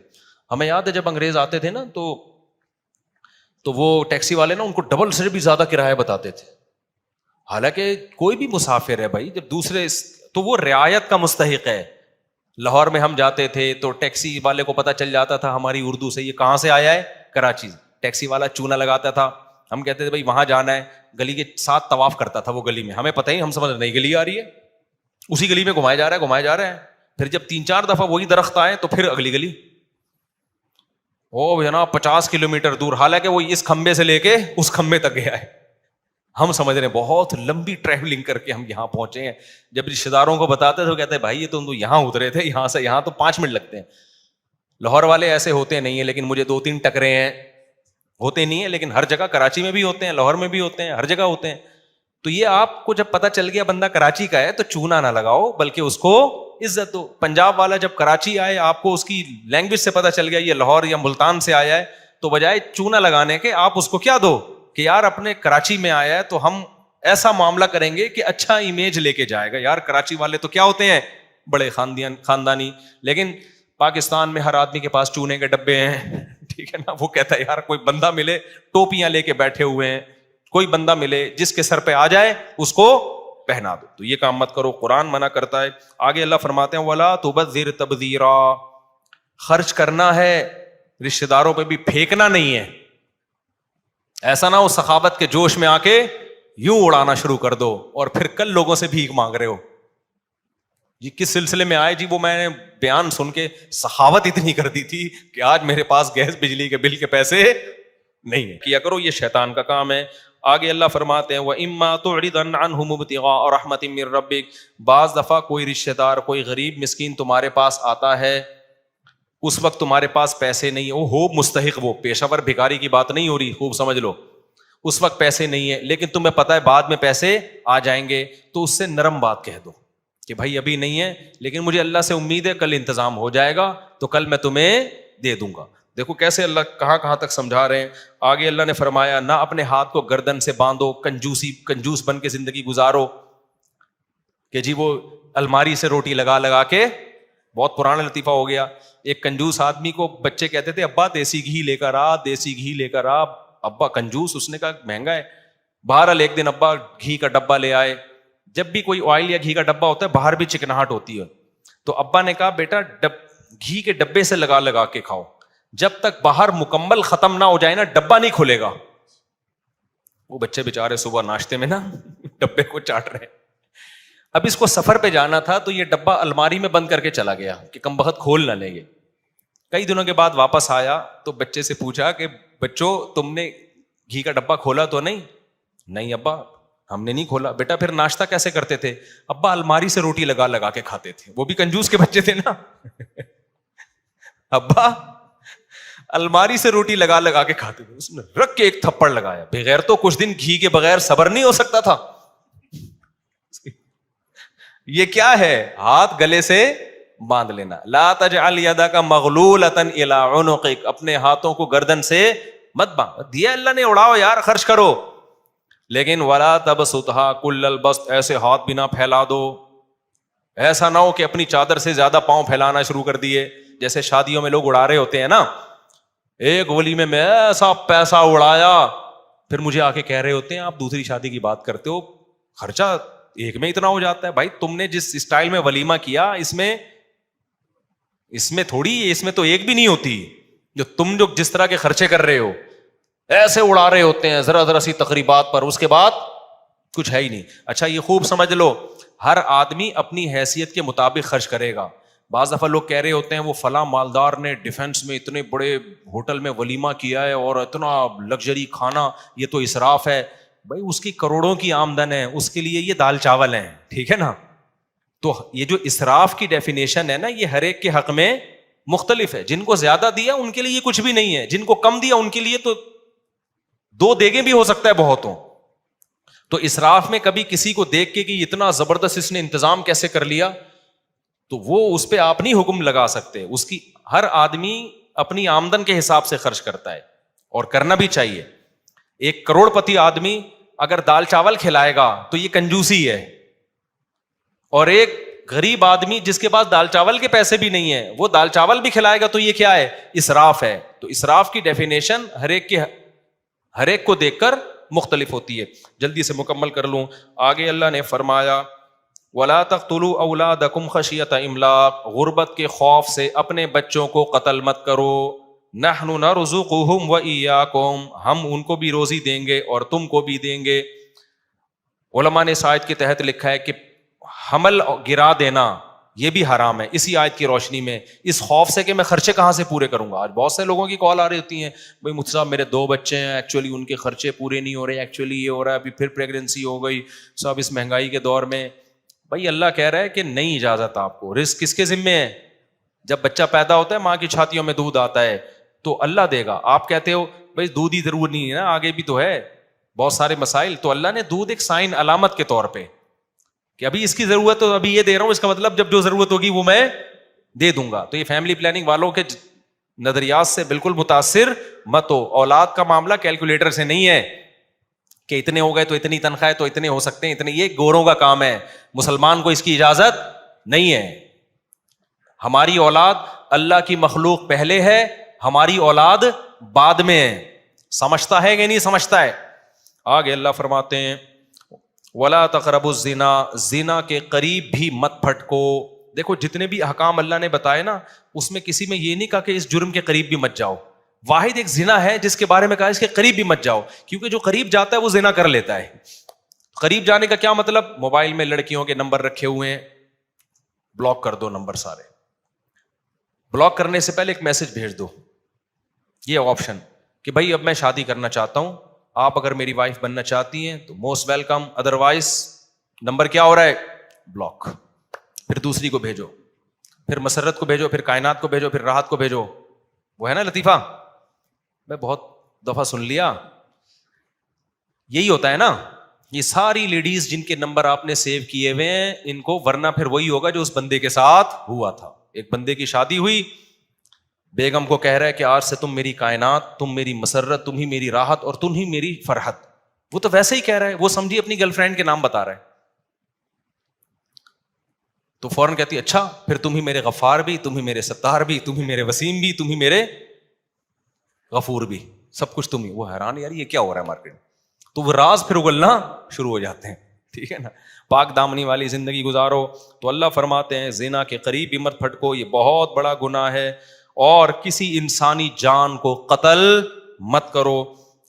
ہمیں یاد ہے جب انگریز آتے تھے نا تو وہ ٹیکسی والے نا ان کو ڈبل سے بھی زیادہ کرایہ بتاتے تھے. حالانکہ کوئی بھی مسافر ہے بھائی, جب دوسرے تو وہ رعایت کا مستحق ہے. لاہور میں ہم جاتے تھے تو ٹیکسی والے کو پتہ چل جاتا تھا ہماری اردو سے یہ کہاں سے آیا ہے, کراچی. ٹیکسی والا چونا لگاتا تھا, ہم کہتے تھے بھائی وہاں جانا ہے, گلی کے ساتھ طواف کرتا تھا وہ گلی میں, ہمیں پتہ ہی, ہم سمجھ نئی گلی آ رہی ہے, اسی گلی میں گھمایا جا رہا ہے. پھر جب 3-4 دفعہ وہی درخت آئے تو پھر اگلی گلی, او جناب 50 کلومیٹر دور, حالانکہ وہ اس کھمبے سے لے کے اس کھمبے تک گیا ہے. ہم سمجھ رہے ہیں بہت لمبی ٹریولنگ کر کے ہم یہاں پہنچے ہیں. جب رشتے داروں کو بتاتے تھے تو کہتے ہیں بھائی یہ تو یہاں اترے تھے, یہاں سے یہاں تو 5 منٹ لگتے ہیں. لاہور والے ایسے ہوتے نہیں ہیں, لیکن مجھے 2-3 ٹکرے ہیں, ہوتے نہیں ہیں, لیکن ہر جگہ کراچی میں بھی ہوتے ہیں, لاہور میں بھی ہوتے ہیں, ہر جگہ ہوتے ہیں. تو یہ آپ کو جب پتہ چل گیا بندہ کراچی کا ہے تو چونا نہ لگاؤ, بلکہ اس کو عزت دو. پنجاب والا جب کراچی آئے, آپ کو اس کی لینگویج سے پتہ چل گیا یہ لاہور یا ملتان سے آیا ہے, تو بجائے چونا لگانے کے آپ اس کو کیا دو کہ یار اپنے کراچی میں آیا ہے تو ہم ایسا معاملہ کریں گے کہ اچھا امیج لے کے جائے گا. یار کراچی والے تو کیا ہوتے ہیں, بڑے خاندانی. لیکن پاکستان میں ہر آدمی کے پاس چونے کے ڈبے ہیں, ٹھیک ہے نا. وہ کہتا ہے یار کوئی بندہ ملے, ٹوپیاں لے کے بیٹھے ہوئے ہیں, کوئی بندہ ملے جس کے سر پہ آ جائے اس کو پہنا دو. تو یہ کام مت کرو, قرآن منع کرتا ہے. آگے اللہ فرماتے ہیں وَلَا تُبَذِّرْ تَبْذِيرًا, خرچ کرنا ہے, رشتہ داروں پہ بھی پھینکنا نہیں ہے. ایسا نہ ہو سخاوت کے جوش میں آ کے یوں اڑانا شروع کر دو اور پھر کل لوگوں سے بھیک مانگ رہے ہو. جی کس سلسلے میں آئے؟ جی وہ میں نے بیان سن کے سخاوت اتنی کر دی تھی کہ آج میرے پاس گیس بجلی کے بل کے پیسے نہیں ہے. کیا کرو، یہ شیطان کا کام ہے. آگے اللہ فرماتے ہیں وَإِمَّا تُعْرِضَ عَنْهُمُ ابْتِغَاءَ رَحْمَةٍ مِّن رَّبِّكَ، بعض دفعہ کوئی رشتہ دار، کوئی غریب مسکین تمہارے پاس آتا ہے، اس وقت تمہارے پاس پیسے نہیں ہیں، وہ ہو مستحق، وہ پیشہ ور بھکاری کی بات نہیں ہو رہی، خوب سمجھ لو. اس وقت پیسے نہیں ہیں لیکن تمہیں پتہ ہے بعد میں پیسے آ جائیں گے، تو اس سے نرم بات کہہ دو کہ بھائی ابھی نہیں ہے لیکن مجھے اللہ سے امید ہے کل انتظام ہو جائے گا تو کل میں تمہیں دے دوں گا. دیکھو کیسے اللہ کہاں تک سمجھا رہے ہیں. آگے اللہ نے فرمایا نہ اپنے ہاتھ کو گردن سے باندھو، کنجوس بن کے زندگی گزارو کہ جی وہ الماری سے روٹی لگا کے، بہت پرانا لطیفہ ہو گیا. ایک کنجوس آدمی کو بچے کہتے تھے ابا دیسی گھی لے کر آ، دیسی گھی لے کر آ. ابا کنجوس، اس نے کہا مہنگا ہے. بہرحال ایک دن ابا گھی کا ڈبہ لے آئے. جب بھی کوئی آئل یا گھی کا ڈبہ ہوتا ہے باہر بھی چکناہٹ ہوتی ہے، تو ابا نے کہا بیٹا گھی کے ڈبے سے لگا کے کھاؤ، جب تک باہر مکمل ختم نہ ہو جائے نا ڈبہ نہیں کھلے گا. وہ بچے بےچارے صبح ناشتے میں نا ڈبے کو چاٹ رہے. اب اس کو سفر پہ جانا تھا تو یہ ڈبہ الماری میں بند کر کے چلا گیا کہ کم بخت کھول نہ لیں گے. کئی دنوں کے بعد واپس آیا تو بچے سے پوچھا کہ بچوں تم نے گھی کا ڈبہ کھولا تو نہیں؟ نہیں ابا ہم نے نہیں کھولا. بیٹا پھر ناشتہ کیسے کرتے تھے؟ ابا الماری سے روٹی لگا کے کھاتے تھے. وہ بھی کنجوس کے بچے تھے نا. ابا الماری سے روٹی لگا کے کھاتے تھے. اس نے رکھ کے ایک تھپڑ لگایا. بغیر تو کچھ دن گھی کے بغیر صبر نہیں ہو سکتا تھا. یہ کیا ہے؟ ہاتھ گلے سے باندھ لینا. لا تجعل یدک مغلولۃ الی عنقک، اپنے ہاتھوں کو گردن سے مت باندھ. دیا اللہ نے اڑاؤ یار، خرچ کرو، لیکن ولا تبسطھا کل البسط، ایسے ہاتھ بھی نہ پھیلا دو. ایسا نہ ہو کہ اپنی چادر سے زیادہ پاؤں پھیلانا شروع کر دیے، جیسے شادیوں میں لوگ اڑا رہے ہوتے ہیں نا. ایک ولیمے میں ایسا پیسہ اڑایا، پھر مجھے آ کے کہہ رہے ہوتے ہیں آپ دوسری شادی کی بات کرتے ہو، خرچہ ایک میں اتنا ہو جاتا ہے. بھائی تم نے جس اسٹائل میں ولیمہ کیا اس میں تھوڑی، اس میں تو ایک بھی نہیں ہوتی. جو جس طرح کے خرچے کر رہے ہو، ایسے اڑا رہے ہوتے ہیں ذرا سی تقریبات پر، اس کے بعد کچھ ہے ہی نہیں. اچھا یہ خوب سمجھ لو، ہر آدمی اپنی حیثیت کے مطابق خرچ کرے گا. بعض دفعہ لوگ کہہ رہے ہوتے ہیں وہ فلاں مالدار نے ڈیفینس میں اتنے بڑے ہوٹل میں ولیمہ کیا ہے اور اتنا لگژری کھانا، یہ تو اسراف ہے. بھائی اس کی کروڑوں کی آمدن ہے، اس کے لیے یہ دال چاول ہیں، ٹھیک ہے نا. تو یہ جو اسراف کی ڈیفینیشن ہے نا، یہ ہر ایک کے حق میں مختلف ہے. جن کو زیادہ دیا ان کے لیے کچھ بھی نہیں ہے، جن کو کم دیا ان کے لیے تو 2 دیگیں بھی ہو سکتا ہے بہتوں. تو اسراف میں کبھی کسی کو دیکھ کے کہ اتنا زبردست اس نے انتظام کیسے کر لیا، تو وہ اس پہ آپ نہیں حکم لگا سکتے. اس کی ہر آدمی اپنی آمدن کے حساب سے خرچ کرتا ہے اور کرنا بھی چاہیے. ایک کروڑ پتی آدمی اگر دال چاول کھلائے گا تو یہ کنجوسی ہے، اور ایک غریب آدمی جس کے پاس دال چاول کے پیسے بھی نہیں ہے وہ دال چاول بھی کھلائے گا تو یہ کیا ہے؟ اسراف ہے. تو اسراف کی ڈیفینیشن ہر ایک کو دیکھ کر مختلف ہوتی ہے. جلدی سے مکمل کر لوں. آگے اللہ نے فرمایا وَلَا تَقْتُلُوا أَوْلَادَكُمْ خَشْيَةَ إِمْلَاقٍ، غربت کے خوف سے اپنے بچوں کو قتل مت کرو. نَحْنُ نَرْزُقُهُمْ وَإِيَّاكُمْ، ہم ان کو بھی روزی دیں گے اور تم کو بھی دیں گے. علماء نے اس آیت کے تحت لکھا ہے کہ حمل گرا دینا یہ بھی حرام ہے اسی آیت کی روشنی میں، اس خوف سے کہ میں خرچے کہاں سے پورے کروں گا. آج بہت سے لوگوں کی کال آ رہی ہوتی ہیں، بھائی مجھ صاحب میرے 2 بچے ہیں، ایکچولی ان کے خرچے پورے نہیں ہو رہے، ایکچولی یہ ہو رہا ہے، ابھی پھر پریگننسی ہو گئی صاحب اس مہنگائی کے دور میں. بھائی اللہ کہہ رہا ہے کہ نہیں اجازت آپ کو. رزق کس کے ذمے ہے؟ جب بچہ پیدا ہوتا ہے ماں کی چھاتیوں میں دودھ آتا ہے تو اللہ دے گا. آپ کہتے ہو بھائی دودھ ہی ضرور نہیں ہے نا، آگے بھی تو ہے بہت سارے مسائل. تو اللہ نے دودھ ایک سائن علامت کے طور پہ کہ ابھی اس کی ضرورت تو ابھی یہ دے رہا ہوں، اس کا مطلب جب جو ضرورت ہوگی وہ میں دے دوں گا. تو یہ فیملی پلاننگ والوں کے نظریات سے بالکل متاثر مت ہو. اولاد کا معاملہ کیلکولیٹر سے نہیں ہے کہ اتنے ہو گئے تو اتنی تنخواہ تو اتنے ہو سکتے ہیں اتنے. یہ گوروں کا کام ہے، مسلمان کو اس کی اجازت نہیں ہے. ہماری اولاد اللہ کی مخلوق پہلے ہے، ہماری اولاد بعد میں ہے. سمجھتا ہے کہ نہیں سمجھتا ہے؟ آگے اللہ فرماتے ہیں وَلَا تَقْرَبُوا الزِّنَا، زنا کے قریب بھی مت پھٹکو. دیکھو جتنے بھی احکام اللہ نے بتائے نا اس میں کسی میں یہ نہیں کہا کہ اس جرم کے قریب بھی مت جاؤ. واحد ایک زنا ہے جس کے بارے میں کہا اس کے قریب بھی مت جاؤ، کیونکہ جو قریب جاتا ہے وہ زنا کر لیتا ہے. قریب جانے کا کیا مطلب؟ موبائل میں لڑکیوں کے نمبر رکھے ہوئے ہیں، بلاک کر دو نمبر سارے. بلاک کرنے سے پہلے ایک میسج بھیج دو, یہ آپشن کہ بھائی اب میں شادی کرنا چاہتا ہوں, آپ اگر میری وائف بننا چاہتی ہیں تو موسٹ ویلکم, ادروائز نمبر کیا ہو رہا ہے, بلاک. پھر دوسری کو بھیجو, پھر مسرت کو بھیجو, پھر کائنات کو بھیجو, پھر راحت کو بھیجو. وہ ہے نا لطیفہ, میں بہت دفعہ سن لیا. یہی ہوتا ہے نا, یہ ساری لیڈیز جن کے نمبر آپ نے سیو کیے ہوئے ہیں ان کو, ورنہ پھر وہی ہوگا جو اس بندے کے ساتھ ہوا تھا. ایک بندے کی شادی ہوئی, بیگم کو کہہ رہا ہے کہ آج سے تم میری کائنات, تم میری مسرت, تم ہی میری راحت اور تم ہی میری فرحت. وہ تو ویسے ہی کہہ رہا ہے, وہ سمجھی اپنی گرل فرینڈ کے نام بتا رہا ہے. تو فوراً کہتی اچھا پھر تم ہی میرے غفار بھی, تم ہی میرے ستار بھی, تم ہی میرے وسیم بھی, تم ہی میرے غفور بھی, سب کچھ تم ہی. وہ حیران, یار یہ کیا ہو رہا ہے مارکیٹ. تو وہ راز پھر اگلنا شروع ہو جاتے ہیں. ٹھیک ہے نا, پاک دامنی والی زندگی گزارو. تو اللہ فرماتے ہیں زنا کے قریب بھی مت پھٹکو, یہ بہت بڑا گناہ ہے, اور کسی انسانی جان کو قتل مت کرو.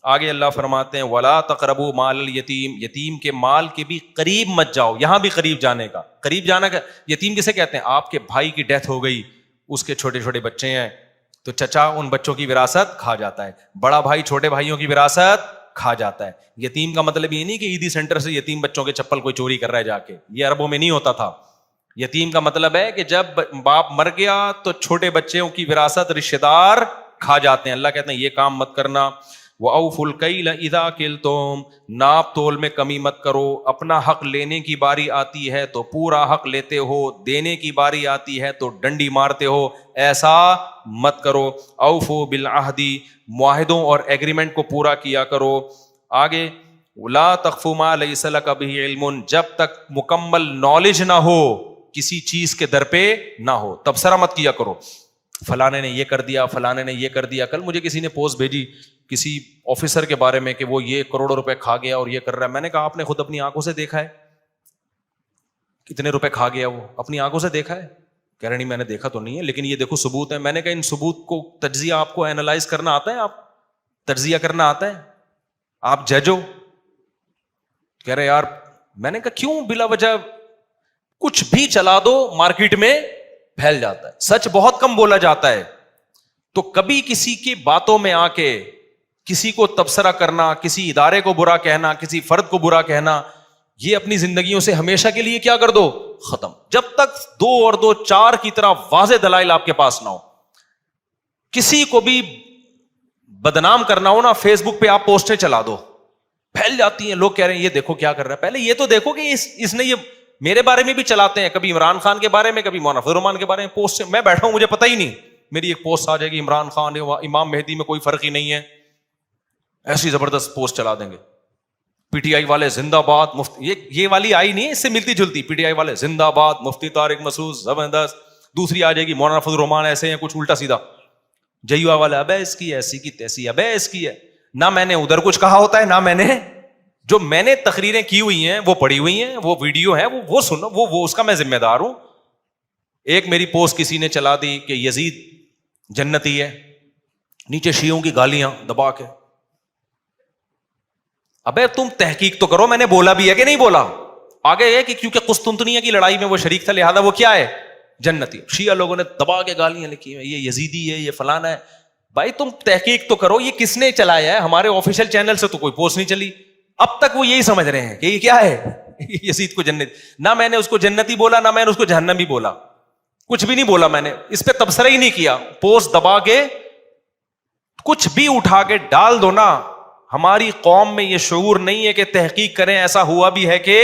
آگے اللہ فرماتے ہیں ولا تقربوا مال الیتیم, یتیم کے مال کے بھی قریب مت جاؤ. یہاں بھی قریب جانے کا, قریب جانا کا, یتیم کسے کہتے ہیں, آپ کے بھائی کی ڈیتھ ہو گئی, اس کے چھوٹے چھوٹے بچے ہیں, تو چچا ان بچوں کی وراثت کھا جاتا ہے, بڑا بھائی چھوٹے بھائیوں کی وراثت کھا جاتا ہے. یتیم کا مطلب یہ نہیں کہ عیدی سینٹر سے یتیم بچوں کے چپل کوئی چوری کر رہا ہے جا کے, یہ عربوں میں نہیں ہوتا تھا. یتیم کا مطلب ہے کہ جب باپ مر گیا تو چھوٹے بچوں کی وراثت رشتہ دار کھا جاتے ہیں. اللہ کہتے ہیں یہ کام مت کرنا. وَأَوْفُوا الْكَيْلَ إِذَا كِلْتُمْ, ناپ تول میں کمی مت کرو. اپنا حق لینے کی باری آتی ہے تو پورا حق لیتے ہو, دینے کی باری آتی ہے تو ڈنڈی مارتے ہو, ایسا مت کرو. اوفوا بالعہد, معاہدوں اور ایگریمنٹ کو پورا کیا کرو. آگے لا تخف ما لیس لک بہ علم, جب تک مکمل نالج نہ ہو کسی چیز کے در پہ نہ ہو تبصرہ مت کیا کرو. فلانے نے یہ کر دیا, فلانے نے یہ کر دیا. کل مجھے کسی نے پوسٹ بھیجی کسی آفیسر کے بارے میں کہ وہ یہ کروڑوں روپے کھا گیا اور یہ کر رہا ہے. میں نے کہا آپ نے خود اپنی آنکھوں سے دیکھا ہے کتنے روپے کھا گیا, وہ اپنی آنکھوں سے دیکھا ہے؟ کہہ رہے نہیں میں نے دیکھا تو نہیں ہے, لیکن یہ دیکھو ثبوت ہے. میں نے کہا ان ثبوت کو تجزیہ آپ کو اینالائز کرنا آتا ہے, آپ تجزیہ کرنا آتا ہے, آپ جج ہو؟ کہہ رہے یار. میں نے کہا کیوں بلا وجہ کچھ بھی چلا دو مارکیٹ میں پھیل جاتا ہے, سچ بہت کم بولا جاتا ہے. تو کبھی کسی کی باتوں میں آ کے کسی کو تبصرہ کرنا, کسی ادارے کو برا کہنا, کسی فرد کو برا کہنا, یہ اپنی زندگیوں سے ہمیشہ کے لیے کیا کر دو, ختم. جب تک 2 اور 2 4 کی طرح واضح دلائل آپ کے پاس نہ ہو. کسی کو بھی بدنام کرنا ہو نا, فیس بک پہ آپ پوسٹیں چلا دو, پھیل جاتی ہیں. لوگ کہہ رہے ہیں یہ دیکھو کیا کر رہا ہے. پہلے یہ تو دیکھو کہ اس نے یہ میرے بارے میں بھی چلاتے ہیں, کبھی عمران خان کے بارے میں, کبھی مولانا فضل الرحمان کے بارے میں پوسٹ. میں بیٹھا ہوں مجھے پتہ ہی نہیں, میری ایک پوسٹ آ جائے گی عمران خان امام مہدی میں کوئی فرق ہی نہیں ہے, ایسی زبردست پوسٹ چلا دیں گے. پی ٹی آئی والے زندہ باد, مفتی یہ والی آئی نہیں ہے, اس سے ملتی جلتی. پی ٹی آئی والے زندہ باد, مفتی طارق مسعود زبردست. دوسری آ جائے گی مولانا فضل الرحمان ایسے ہیں, کچھ الٹا سیدھا. جیوا والا ابے اس کی ایسی کی تیسی, ابے اس کی ہے. نہ میں نے ادھر کچھ کہا ہوتا ہے, نہ میں نے جو میں نے تقریریں کی ہوئی ہیں وہ پڑھی ہوئی ہیں, وہ ویڈیو ہے وہ سنو, وہ اس کا میں ذمہ دار ہوں. ایک میری پوسٹ کسی نے چلا دی کہ یزید جنتی ہے, نیچے شیعوں کی گالیاں دبا کے. ابے تم تحقیق تو کرو, میں نے بولا بھی ہے کہ نہیں بولا. آگے یہ کہ کیونکہ قسطنطنیہ کی لڑائی میں وہ شریک تھا لہذا وہ کیا ہے, جنتی. شیعہ لوگوں نے دبا کے گالیاں لکھی ہیں, یہ یزیدی ہے, یہ فلانا ہے. بھائی تم تحقیق تو کرو, یہ کس نے چلایا ہے؟ ہمارے آفیشیل چینل سے تو کوئی پوسٹ نہیں چلی. اب تک وہ یہی سمجھ رہے ہیں کہ یہ کیا ہے, یزید کو جنت. نہ میں نے اس کو جنتی بولا, نہ میں نے اس کو جہنمی بولا, کچھ بھی نہیں بولا. میں نے اس پہ تبصرہ ہی نہیں کیا. پوسٹ دبا کے کچھ بھی اٹھا کے ڈال دو نا. ہماری قوم میں یہ شعور نہیں ہے کہ تحقیق کریں ایسا ہوا بھی ہے کہ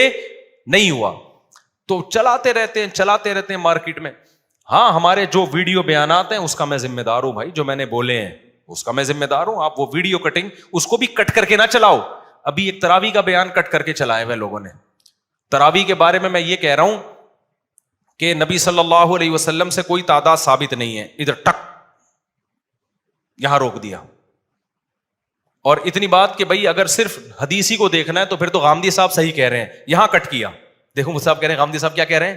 نہیں ہوا. تو چلاتے رہتے ہیں مارکیٹ میں. ہاں ہمارے جو ویڈیو بیانات ہیں اس کا میں ذمہ دار ہوں بھائی, جو میں نے بولے ہیں اس کا میں ذمہ دار ہوں. آپ وہ ویڈیو کٹنگ اس کو بھی کٹ کر کے نہ چلاؤ. ابھی ایک تراویح کا بیان کٹ کر کے چلائے ہوئے لوگوں نے. تراویح کے بارے میں یہ کہہ رہا ہوں کہ نبی صلی اللہ علیہ وسلم سے کوئی تعداد ثابت نہیں ہے. ادھر ٹک یہاں روک دیا. اور اتنی بات کہ بھائی اگر صرف حدیثی کو دیکھنا ہے تو پھر تو غامدی صاحب صحیح کہہ رہے ہیں, یہاں کٹ کیا. دیکھو مجھ صاحب کہہ رہے ہیں, غامدی صاحب کیا کہہ رہے ہیں,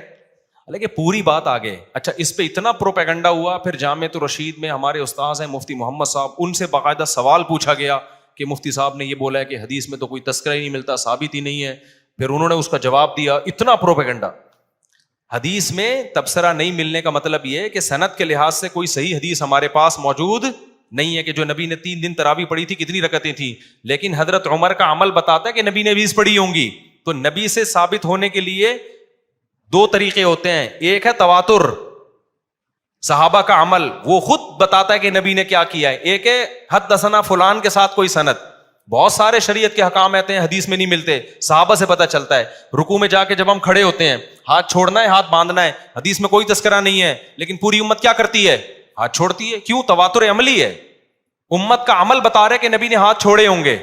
حالانکہ پوری بات آگے. اچھا اس پہ اتنا پروپیگنڈا ہوا. پھر جامعۃ الرشید میں ہمارے استاذ ہیں مفتی محمد صاحب, ان سے باقاعدہ سوال پوچھا گیا کہ مفتی صاحب نے یہ بولا ہے کہ حدیث میں تو کوئی تذکرہ ہی نہیں ملتا, ثابت ہی نہیں ہے. پھر انہوں نے اس کا جواب دیا. اتنا پروپیگنڈا. حدیث میں تبصرہ نہیں ملنے کا مطلب یہ ہے کہ سند کے لحاظ سے کوئی صحیح حدیث ہمارے پاس موجود نہیں ہے کہ جو نبی نے 3 دن تراویح پڑھی تھی کتنی رکعتیں تھیں، لیکن حضرت عمر کا عمل بتاتا ہے کہ نبی نے 20 پڑھی ہوں گی. تو نبی سے ثابت ہونے کے لیے 2 طریقے ہوتے ہیں. ایک ہے تواتر، صحابہ کا عمل وہ خود بتاتا ہے کہ نبی نے کیا کیا ہے. ایک ہے حدثنا فلان کے ساتھ کوئی سند. بہت سارے شریعت کے احکام آتے ہیں حدیث میں نہیں ملتے، صحابہ سے پتہ چلتا ہے. رکوع میں جا کے جب ہم کھڑے ہوتے ہیں ہاتھ چھوڑنا ہے ہاتھ باندھنا ہے، حدیث میں کوئی تذکرہ نہیں ہے، لیکن پوری امت کیا کرتی ہے؟ ہاتھ چھوڑتی ہے. کیوں؟ تواتر عملی ہے، امت کا عمل بتا رہے کہ نبی نے ہاتھ چھوڑے ہوں گے.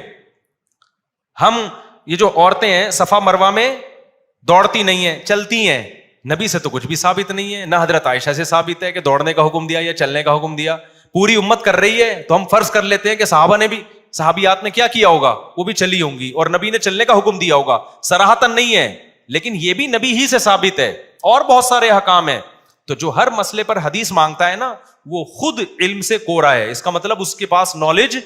ہم یہ جو عورتیں ہیں صفا مروہ میں دوڑتی نہیں ہیں، چلتی ہیں، نبی سے تو کچھ بھی ثابت نہیں ہے، نہ حضرت عائشہ سے ثابت ہے کہ دوڑنے کا حکم دیا یا چلنے کا حکم دیا. پوری امت کر رہی ہے تو ہم فرض کر لیتے ہیں کہ صحابہ نے بھی، صحابیات نے کیا کیا ہوگا؟ وہ بھی چلی ہوں گی اور نبی نے چلنے کا حکم دیا ہوگا. صراحتاً نہیں ہے لیکن یہ بھی نبی ہی سے ثابت ہے. اور بہت سارے احکام ہیں. تو جو ہر مسئلے پر حدیث مانگتا ہے نا وہ خود علم سے کورا ہے، اس کا مطلب اس کے پاس نالج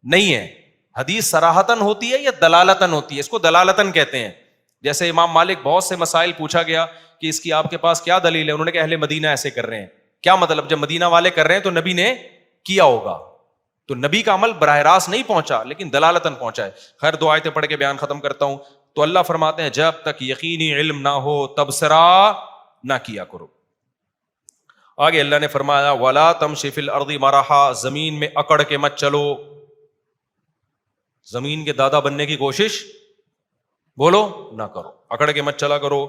نہیں ہے. حدیث صراحتاً ہوتی ہے یا دلالتاً ہوتی ہے؟ اس کو دلالتاً کہتے ہیں. جیسے امام مالک بہت سے مسائل پوچھا گیا کہ اس کی آپ کے پاس کیا دلیل ہے، انہوں نے کہا اہل مدینہ ایسے کر رہے ہیں. کیا مطلب؟ جب مدینہ والے کر رہے ہیں تو نبی نے کیا ہوگا. تو نبی کا عمل براہ راست نہیں پہنچا لیکن دلالتاً پہنچا ہے. خیر 2 آیتیں پڑھ کے بیان ختم کرتا ہوں. تو اللہ فرماتے ہیں جب تک یقینی علم نہ ہو تبصرہ نہ کیا کرو. آگے اللہ نے فرمایا وَلَا تَمْشِ فِي الْأَرْضِ مَرَحًا، زمین میں اکڑ کے مت چلو. زمین کے دادا بننے کی کوشش بولو نہ کرو، اکڑ کے مت چلا کرو.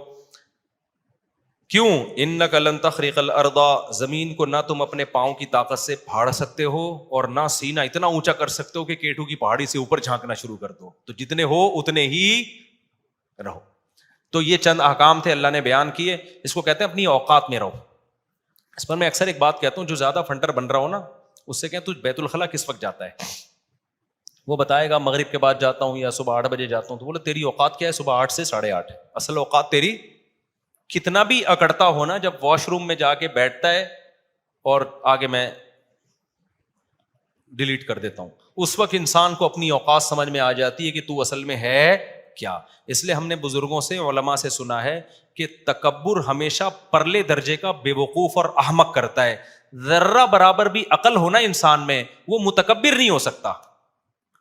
کیوں؟ انک لن تخرق الارض، زمین کو نہ تم اپنے پاؤں کی طاقت سے پھاڑ سکتے ہو اور نہ سینہ اتنا اونچا کر سکتے ہو کہ کیٹو کی پہاڑی سے اوپر جھانکنا شروع کر دو. تو جتنے ہو اتنے ہی رہو. تو یہ چند احکام تھے اللہ نے بیان کیے. اس کو کہتے ہیں اپنی اوقات میں رہو. اس پر میں اکثر ایک بات کہتا ہوں، جو زیادہ فنٹر بن رہا ہو نا اس سے کہیں تو بیت الخلاء کس وقت جاتا ہے؟ وہ بتائے گا مغرب کے بعد جاتا ہوں یا صبح 8 بجے جاتا ہوں. تو بولے تیری اوقات کیا ہے؟ صبح 8 سے 8:30. اصل اوقات تیری کتنا بھی اکڑتا ہو نا، جب واش روم میں جا کے بیٹھتا ہے اور آگے میں ڈیلیٹ کر دیتا ہوں، اس وقت انسان کو اپنی اوقات سمجھ میں آ جاتی ہے کہ تو اصل میں ہے کیا. اس لیے ہم نے بزرگوں سے علماء سے سنا ہے کہ تکبر ہمیشہ پرلے درجے کا بے وقوف اور احمق کرتا ہے. ذرہ برابر بھی عقل ہونا انسان میں وہ متکبر نہیں ہو سکتا.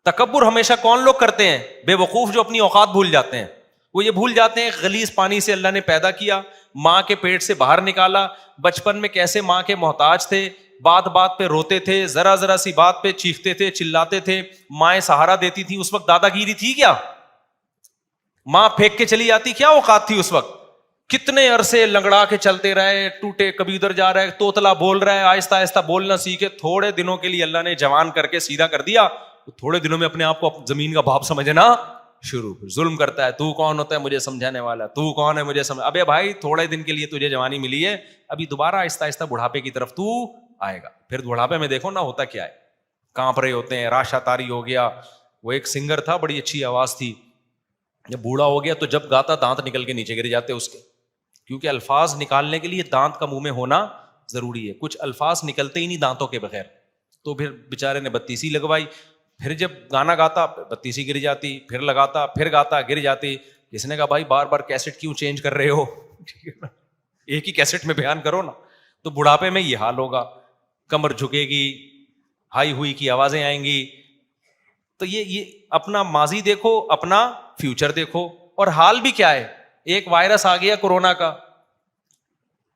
تکبر ہمیشہ کون لوگ کرتے ہیں؟ بے وقوف جو اپنی اوقات بھول جاتے ہیں. وہ یہ بھول جاتے ہیں غلیظ پانی سے اللہ نے پیدا کیا، ماں کے پیٹ سے باہر نکالا، بچپن میں کیسے ماں کے محتاج تھے، بات بات پہ روتے تھے، ذرا ذرا سی بات پہ چیختے تھے چلاتے تھے، مائیں سہارا دیتی تھی. اس وقت دادا گیری تھی کیا؟ ماں پھینک کے چلی جاتی، کیا اوقات تھی اس وقت؟ کتنے عرصے لنگڑا کے چلتے رہے، ٹوٹے کبھی ادھر جا رہے، توتلا بول رہا ہے، آہستہ آہستہ بولنا سیکھے. تھوڑے دنوں کے لیے اللہ نے جوان کر کے سیدھا کر دیا، تھوڑے دنوں میں اپنے آپ کو زمین کا باپ سمجھنا شروع. ظلم کرتا ہے، تو کون ہوتا ہے مجھے سمجھانے والا، تو کون ہے مجھے سمجھ. ابے بھائی تھوڑے دن کے لیے تجھے جوانی ملی ہے، ابھی دوبارہ آہستہ آہستہ بڑھاپے کی طرف تو آئے گا. پھر بڑھاپے میں دیکھو نا ہوتا کیا ہے، کانپ رہے ہوتے ہیں، راشا تاری ہو گیا. وہ ایک سنگر تھا، بڑی اچھی آواز تھی، جب بوڑھا ہو گیا تو جب گاتا دانت نکل کے نیچے گر جاتے اس کے، کیونکہ الفاظ نکالنے کے لیے دانت کا منہ میں ہونا ضروری ہے. کچھ الفاظ نکلتے ہی نہیں دانتوں کے بغیر. تو پھر بیچارے نے بتیسی لگوائی. پھر جب گانا گاتا بتیسی گر جاتی، پھر لگاتا، پھر گاتا گر جاتی. کس نے کہا بھائی بار بار کیسٹ کیوں چینج کر رہے ہو، ایک ہی کیسٹ میں بیان کرو نا. تو بڑھاپے میں یہ حال ہوگا، کمر جھکے گی، ہائی ہوئی کی آوازیں آئیں گی. تو یہ اپنا ماضی دیکھو، اپنا فیوچر دیکھو. اور حال بھی کیا ہے، ایک وائرس آ گیا کورونا کا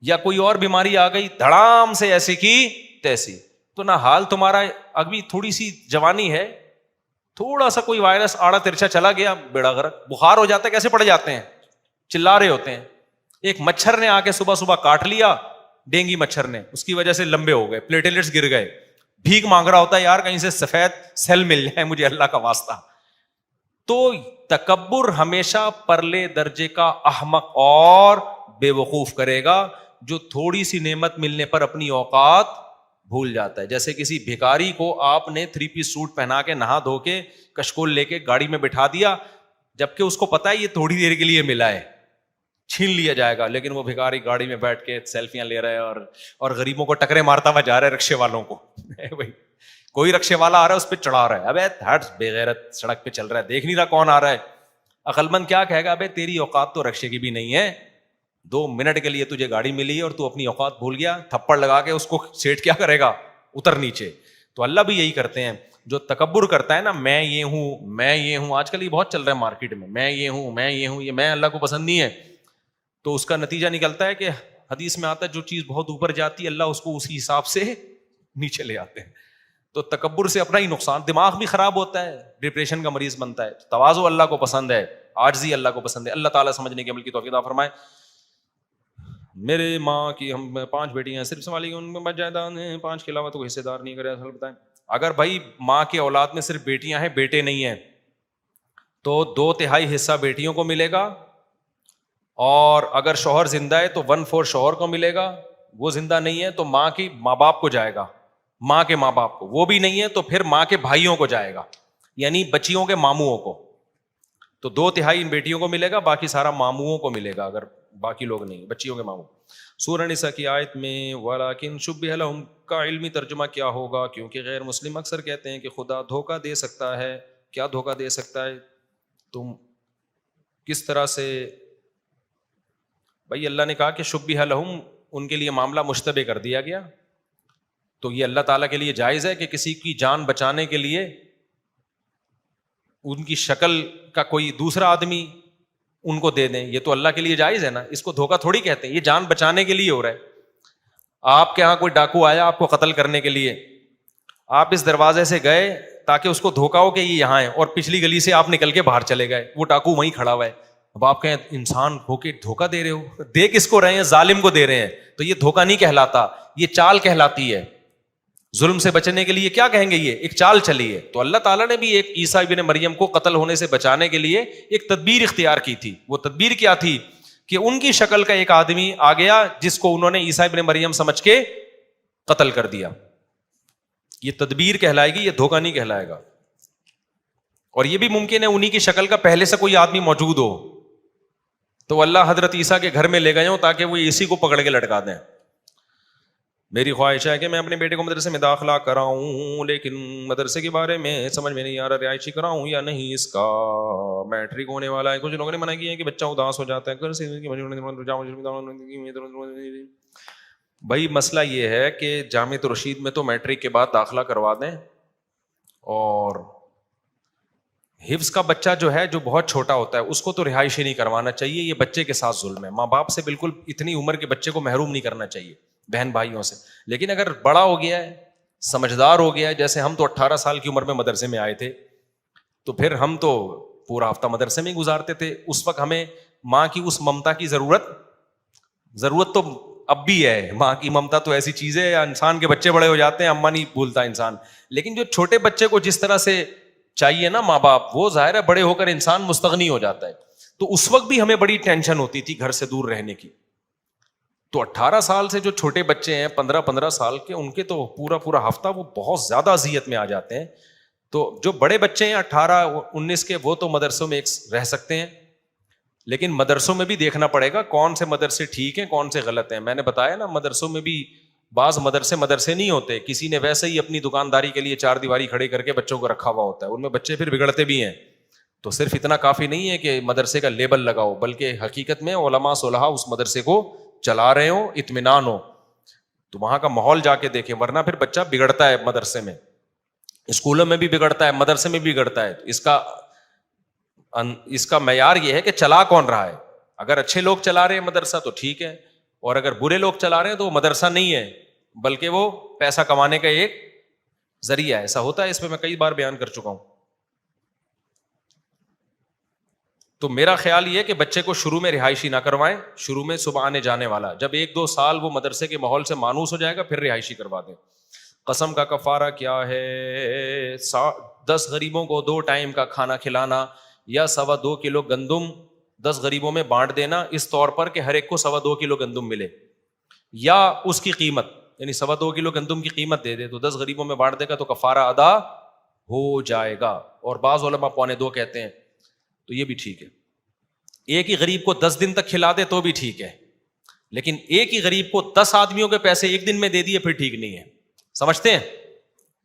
یا کوئی اور بیماری آ گئی دھڑام سے ایسی کی تیسی، تو نہ حال تمہارا، ابھی تھوڑی سی جوانی ہے، تھوڑا سا کوئی وائرس آڑا ترچھا چلا گیا بیڑا غرق. بخار ہو جاتا ہے، کیسے پڑ جاتے ہیں، چلا رہے ہوتے ہیں. ایک مچھر نے آ کے صبح صبح کاٹ لیا، ڈینگی مچھر نے، اس کی وجہ سے لمبے ہو گئے، پلیٹلیٹس گر گئے. بھیک مانگ رہا ہوتا ہے یار کہیں سے سفید سیل مل جائے مجھے اللہ کا واسطہ. تو تکبر ہمیشہ پرلے درجے کا احمق اور بے وقوف کرے گا جو تھوڑی سی نعمت ملنے پر اپنی اوقات بھول جاتا ہے. جیسے کسی بھکاری کو آپ نے 3 پیس سوٹ پہنا کے نہا دھو کے کشکول لے کے گاڑی میں بٹھا دیا، جبکہ اس کو پتا ہے یہ تھوڑی دیر کے لیے ملا ہے، چھین لیا جائے گا، لیکن وہ بھکاری گاڑی میں بیٹھ کے سیلفیاں لے رہا ہے اور غریبوں کو ٹکرے مارتا ہوا جا رہا ہے، رکشے والوں کو. بھائی کوئی رکشے والا آ رہا ہے اس پہ چڑھا رہا ہے، ابے ہٹ بے غیرت، سڑک پہ چل رہا ہے، دیکھ نہیں رہا کون آ رہا ہے. عقل مند کیا کہے گا، ابے تیری اوقات تو رکشے کی بھی نہیں ہے، 2 منٹ کے لیے تجھے گاڑی ملی اور تو اپنی اوقات بھول گیا, تھپڑ لگا کے اس کو سیٹ کیا کرے گا, اتر نیچے. تو اللہ بھی یہی کرتے ہیں. جو تکبر کرتا ہے نا, میں یہ ہوں میں یہ ہوں, آج کل یہ بہت چل رہا ہے مارکیٹ میں یہ ہوں میں یہ ہوں, یہ میں اللہ کو پسند نہیں ہے. تو اس کا نتیجہ نکلتا ہے کہ حدیث میں آتا ہے جو چیز بہت اوپر جاتی ہے اللہ اس کو اسی حساب سے نیچے لے آتے ہیں. تو تکبر سے اپنا ہی نقصان, دماغ بھی خراب ہوتا ہے, ڈپریشن کا مریض بنتا ہے. تواضع اللہ کو پسند ہے, عاجزی اللہ کو پسند ہے. اللہ تعالیٰ سمجھنے کے عمل کی توفیق عطا فرمائے. میرے ماں کی ہم 5 بیٹیاں ہیں, صرف سوال ان میں جائیداد ہیں 5 کے علاوہ تو حصے دار نہیں کرے. اصل بتائیں, اگر بھائی ماں کے اولاد میں صرف بیٹیاں ہیں بیٹے نہیں ہیں تو 2/3 حصہ بیٹیوں کو ملے گا, اور اگر شوہر زندہ ہے تو 1/4 شوہر کو ملے گا. وہ زندہ نہیں ہے تو ماں کی ماں باپ کو جائے گا, ماں کے ماں باپ کو. وہ بھی نہیں ہے تو پھر ماں کے بھائیوں کو جائے گا, یعنی بچیوں کے ماموؤں کو. تو 2/3 ان بیٹیوں کو ملے گا, باقی سارا ماموؤں کو ملے گا, اگر باقی لوگ نہیں, بچیوں کے ماموں. سورہ نساء کی آیت میں وَلَكِنْ شُبِّهَ لَهُمْ کا علمی ترجمہ کیا ہوگا, کیونکہ غیر مسلم اکثر کہتے ہیں کہ خدا دھوکہ دے سکتا ہے. کیا دھوکہ دے سکتا ہے؟ تم کس طرح سے؟ بھائی اللہ نے کہا کہ شُبِّهَ لَهُمْ, ان کے لیے معاملہ مشتبہ کر دیا گیا. تو یہ اللہ تعالیٰ کے لیے جائز ہے کہ کسی کی جان بچانے کے لیے ان کی شکل کا کوئی دوسرا آدمی ان کو دے دیں. یہ تو اللہ کے لیے جائز ہے نا, اس کو دھوکہ تھوڑی کہتے ہیں. یہ جان بچانے کے لیے ہو رہا ہے. آپ کے یہاں کوئی ڈاکو آیا آپ کو قتل کرنے کے لیے, آپ اس دروازے سے گئے تاکہ اس کو دھوکہ ہو کہ یہ یہاں ہے, اور پچھلی گلی سے آپ نکل کے باہر چلے گئے, وہ ڈاکو وہیں کھڑا ہوا ہے. اب آپ کہیں انسان ہو کے دھوکہ دے رہے ہو, دے کس کو رہے ہیں؟ ظالم کو دے رہے ہیں. تو یہ دھوکہ نہیں کہلاتا, یہ چال کہلاتی ہے. ظلم سے بچنے کے لیے کیا کہیں گے, یہ ایک چال چلی ہے. تو اللہ تعالیٰ نے بھی ایک عیسیٰ ابن مریم کو قتل ہونے سے بچانے کے لیے ایک تدبیر اختیار کی تھی. وہ تدبیر کیا تھی کہ ان کی شکل کا ایک آدمی آ گیا جس کو انہوں نے عیسیٰ ابن مریم سمجھ کے قتل کر دیا. یہ تدبیر کہلائے گی, یہ دھوکہ نہیں کہلائے گا. اور یہ بھی ممکن ہے انہی کی شکل کا پہلے سے کوئی آدمی موجود ہو, تو اللہ حضرت عیسیٰ کے گھر میں لے گئے ہوں تاکہ وہ اسی کو پکڑ کے لٹکا دیں. میری خواہش ہے کہ میں اپنے بیٹے کو مدرسے میں داخلہ کراؤں, لیکن مدرسے کے بارے میں سمجھ میں نہیں آ رہا رہائشی کراؤں یا نہیں. اس کا میٹرک ہونے والا ہے. کچھ لوگوں نے منع کیا ہے کہ بچہ اداس ہو جاتا ہے. بھائی مسئلہ یہ ہے کہ جامعۃ الرشید میں تو میٹرک کے بعد داخلہ کروا دیں, اور حفظ کا بچہ جو ہے جو بہت چھوٹا ہوتا ہے اس کو تو رہائش ہی نہیں کروانا چاہیے. یہ بچے کے ساتھ ظلم ہے. ماں باپ سے بالکل اتنی عمر کے بچے کو محروم نہیں کرنا چاہیے, بہن بھائیوں سے. لیکن اگر بڑا ہو گیا ہے, سمجھدار ہو گیا ہے, جیسے ہم تو 18 سال کی عمر میں مدرسے میں آئے تھے, تو پھر ہم تو پورا ہفتہ مدرسے میں گزارتے تھے. اس وقت ہمیں ماں کی اس ممتا کی ضرورت تو اب بھی ہے. ماں کی ممتا تو ایسی چیز ہے, انسان کے بچے بڑے ہو جاتے ہیں اما نہیں بھولتا انسان, لیکن جو چھوٹے بچے کو جس طرح سے چاہیے نا ماں باپ, وہ ظاہر ہے بڑے ہو کر انسان مستغنی ہو جاتا ہے. تو اس وقت بھی ہمیں بڑی ٹینشن ہوتی تھی گھر سے دور رہنے کی. تو 18 سال سے جو چھوٹے بچے ہیں 15 سال کے, ان کے تو پورا ہفتہ وہ بہت زیادہ اذیت میں آ جاتے ہیں. تو جو بڑے بچے ہیں 18-19 کے, وہ تو مدرسوں میں رہ سکتے ہیں, لیکن مدرسوں میں بھی دیکھنا پڑے گا کون سے مدرسے ٹھیک ہیں کون سے غلط ہیں. میں نے بتایا نا, مدرسوں میں بھی بعض مدرسے نہیں ہوتے, کسی نے ویسے ہی اپنی دکانداری کے لیے 4 دیواری کھڑے کر کے بچوں کو رکھا ہوا ہوتا ہے, ان میں بچے پھر بگڑتے بھی ہیں. تو صرف اتنا کافی نہیں ہے کہ مدرسے کا لیبل لگاؤ, بلکہ حقیقت میں علماء صلحاء اس مدرسے کو چلا رہے ہوں, اطمینان ہو, تو وہاں کا ماحول جا کے دیکھیں. ورنہ پھر بچہ بگڑتا ہے مدرسے میں, اسکولوں میں بھی بگڑتا ہے, مدرسے میں بھی بگڑتا ہے. اس کا معیار یہ ہے کہ چلا کون رہا ہے. اگر اچھے لوگ چلا رہے ہیں مدرسہ تو ٹھیک ہے, اور اگر برے لوگ چلا رہے ہیں تو وہ مدرسہ نہیں ہے بلکہ وہ پیسہ کمانے کا ایک ذریعہ ہے. ایسا ہوتا ہے, اس پہ میں کئی بار بیان کر چکا ہوں. تو میرا خیال یہ ہے کہ بچے کو شروع میں رہائشی نہ کروائیں, شروع میں صبح آنے جانے والا, جب 1-2 سال وہ مدرسے کے ماحول سے مانوس ہو جائے گا پھر رہائشی کروا دیں. قسم کا کفارہ کیا ہے؟ 10 غریبوں کو 2 ٹائم کا کھانا کھلانا, یا 2.25 کلو گندم 10 غریبوں میں بانٹ دینا, اس طور پر کہ ہر ایک کو 2.25 کلو گندم ملے, یا اس کی قیمت, یعنی 2.25 کلو گندم کی قیمت دے دے تو 10 غریبوں میں بانٹ دے گا تو کفارہ ادا ہو جائے گا. اور بعض علماء 2.25 کہتے ہیں, تو یہ بھی ٹھیک ہے. ایک ہی غریب کو 10 دن تک کھلا دے تو بھی ٹھیک ہے, لیکن ایک ہی غریب کو 10 آدمیوں کے پیسے ایک دن میں دے دیے پھر ٹھیک نہیں ہے. سمجھتے ہیں؟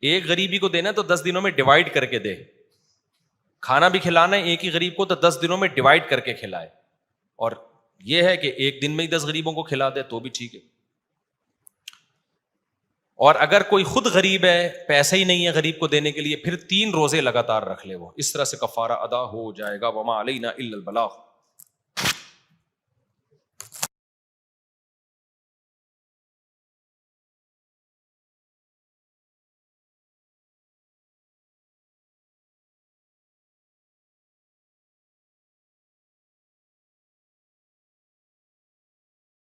ایک غریبی کو دینا تو 10 دنوں میں ڈیوائڈ کر کے دے. کھانا بھی کھلانا ہے ایک ہی غریب کو تو 10 دنوں میں ڈیوائڈ کر کے کھلائے. اور یہ ہے کہ ایک دن میں ہی 10 غریبوں کو کھلا دے تو بھی ٹھیک ہے. اور اگر کوئی خود غریب ہے, پیسے ہی نہیں ہے غریب کو دینے کے لیے, پھر 3 روزے لگاتار رکھ لے وہ, اس طرح سے کفارہ ادا ہو جائے گا. وما علینا الا البلاغ.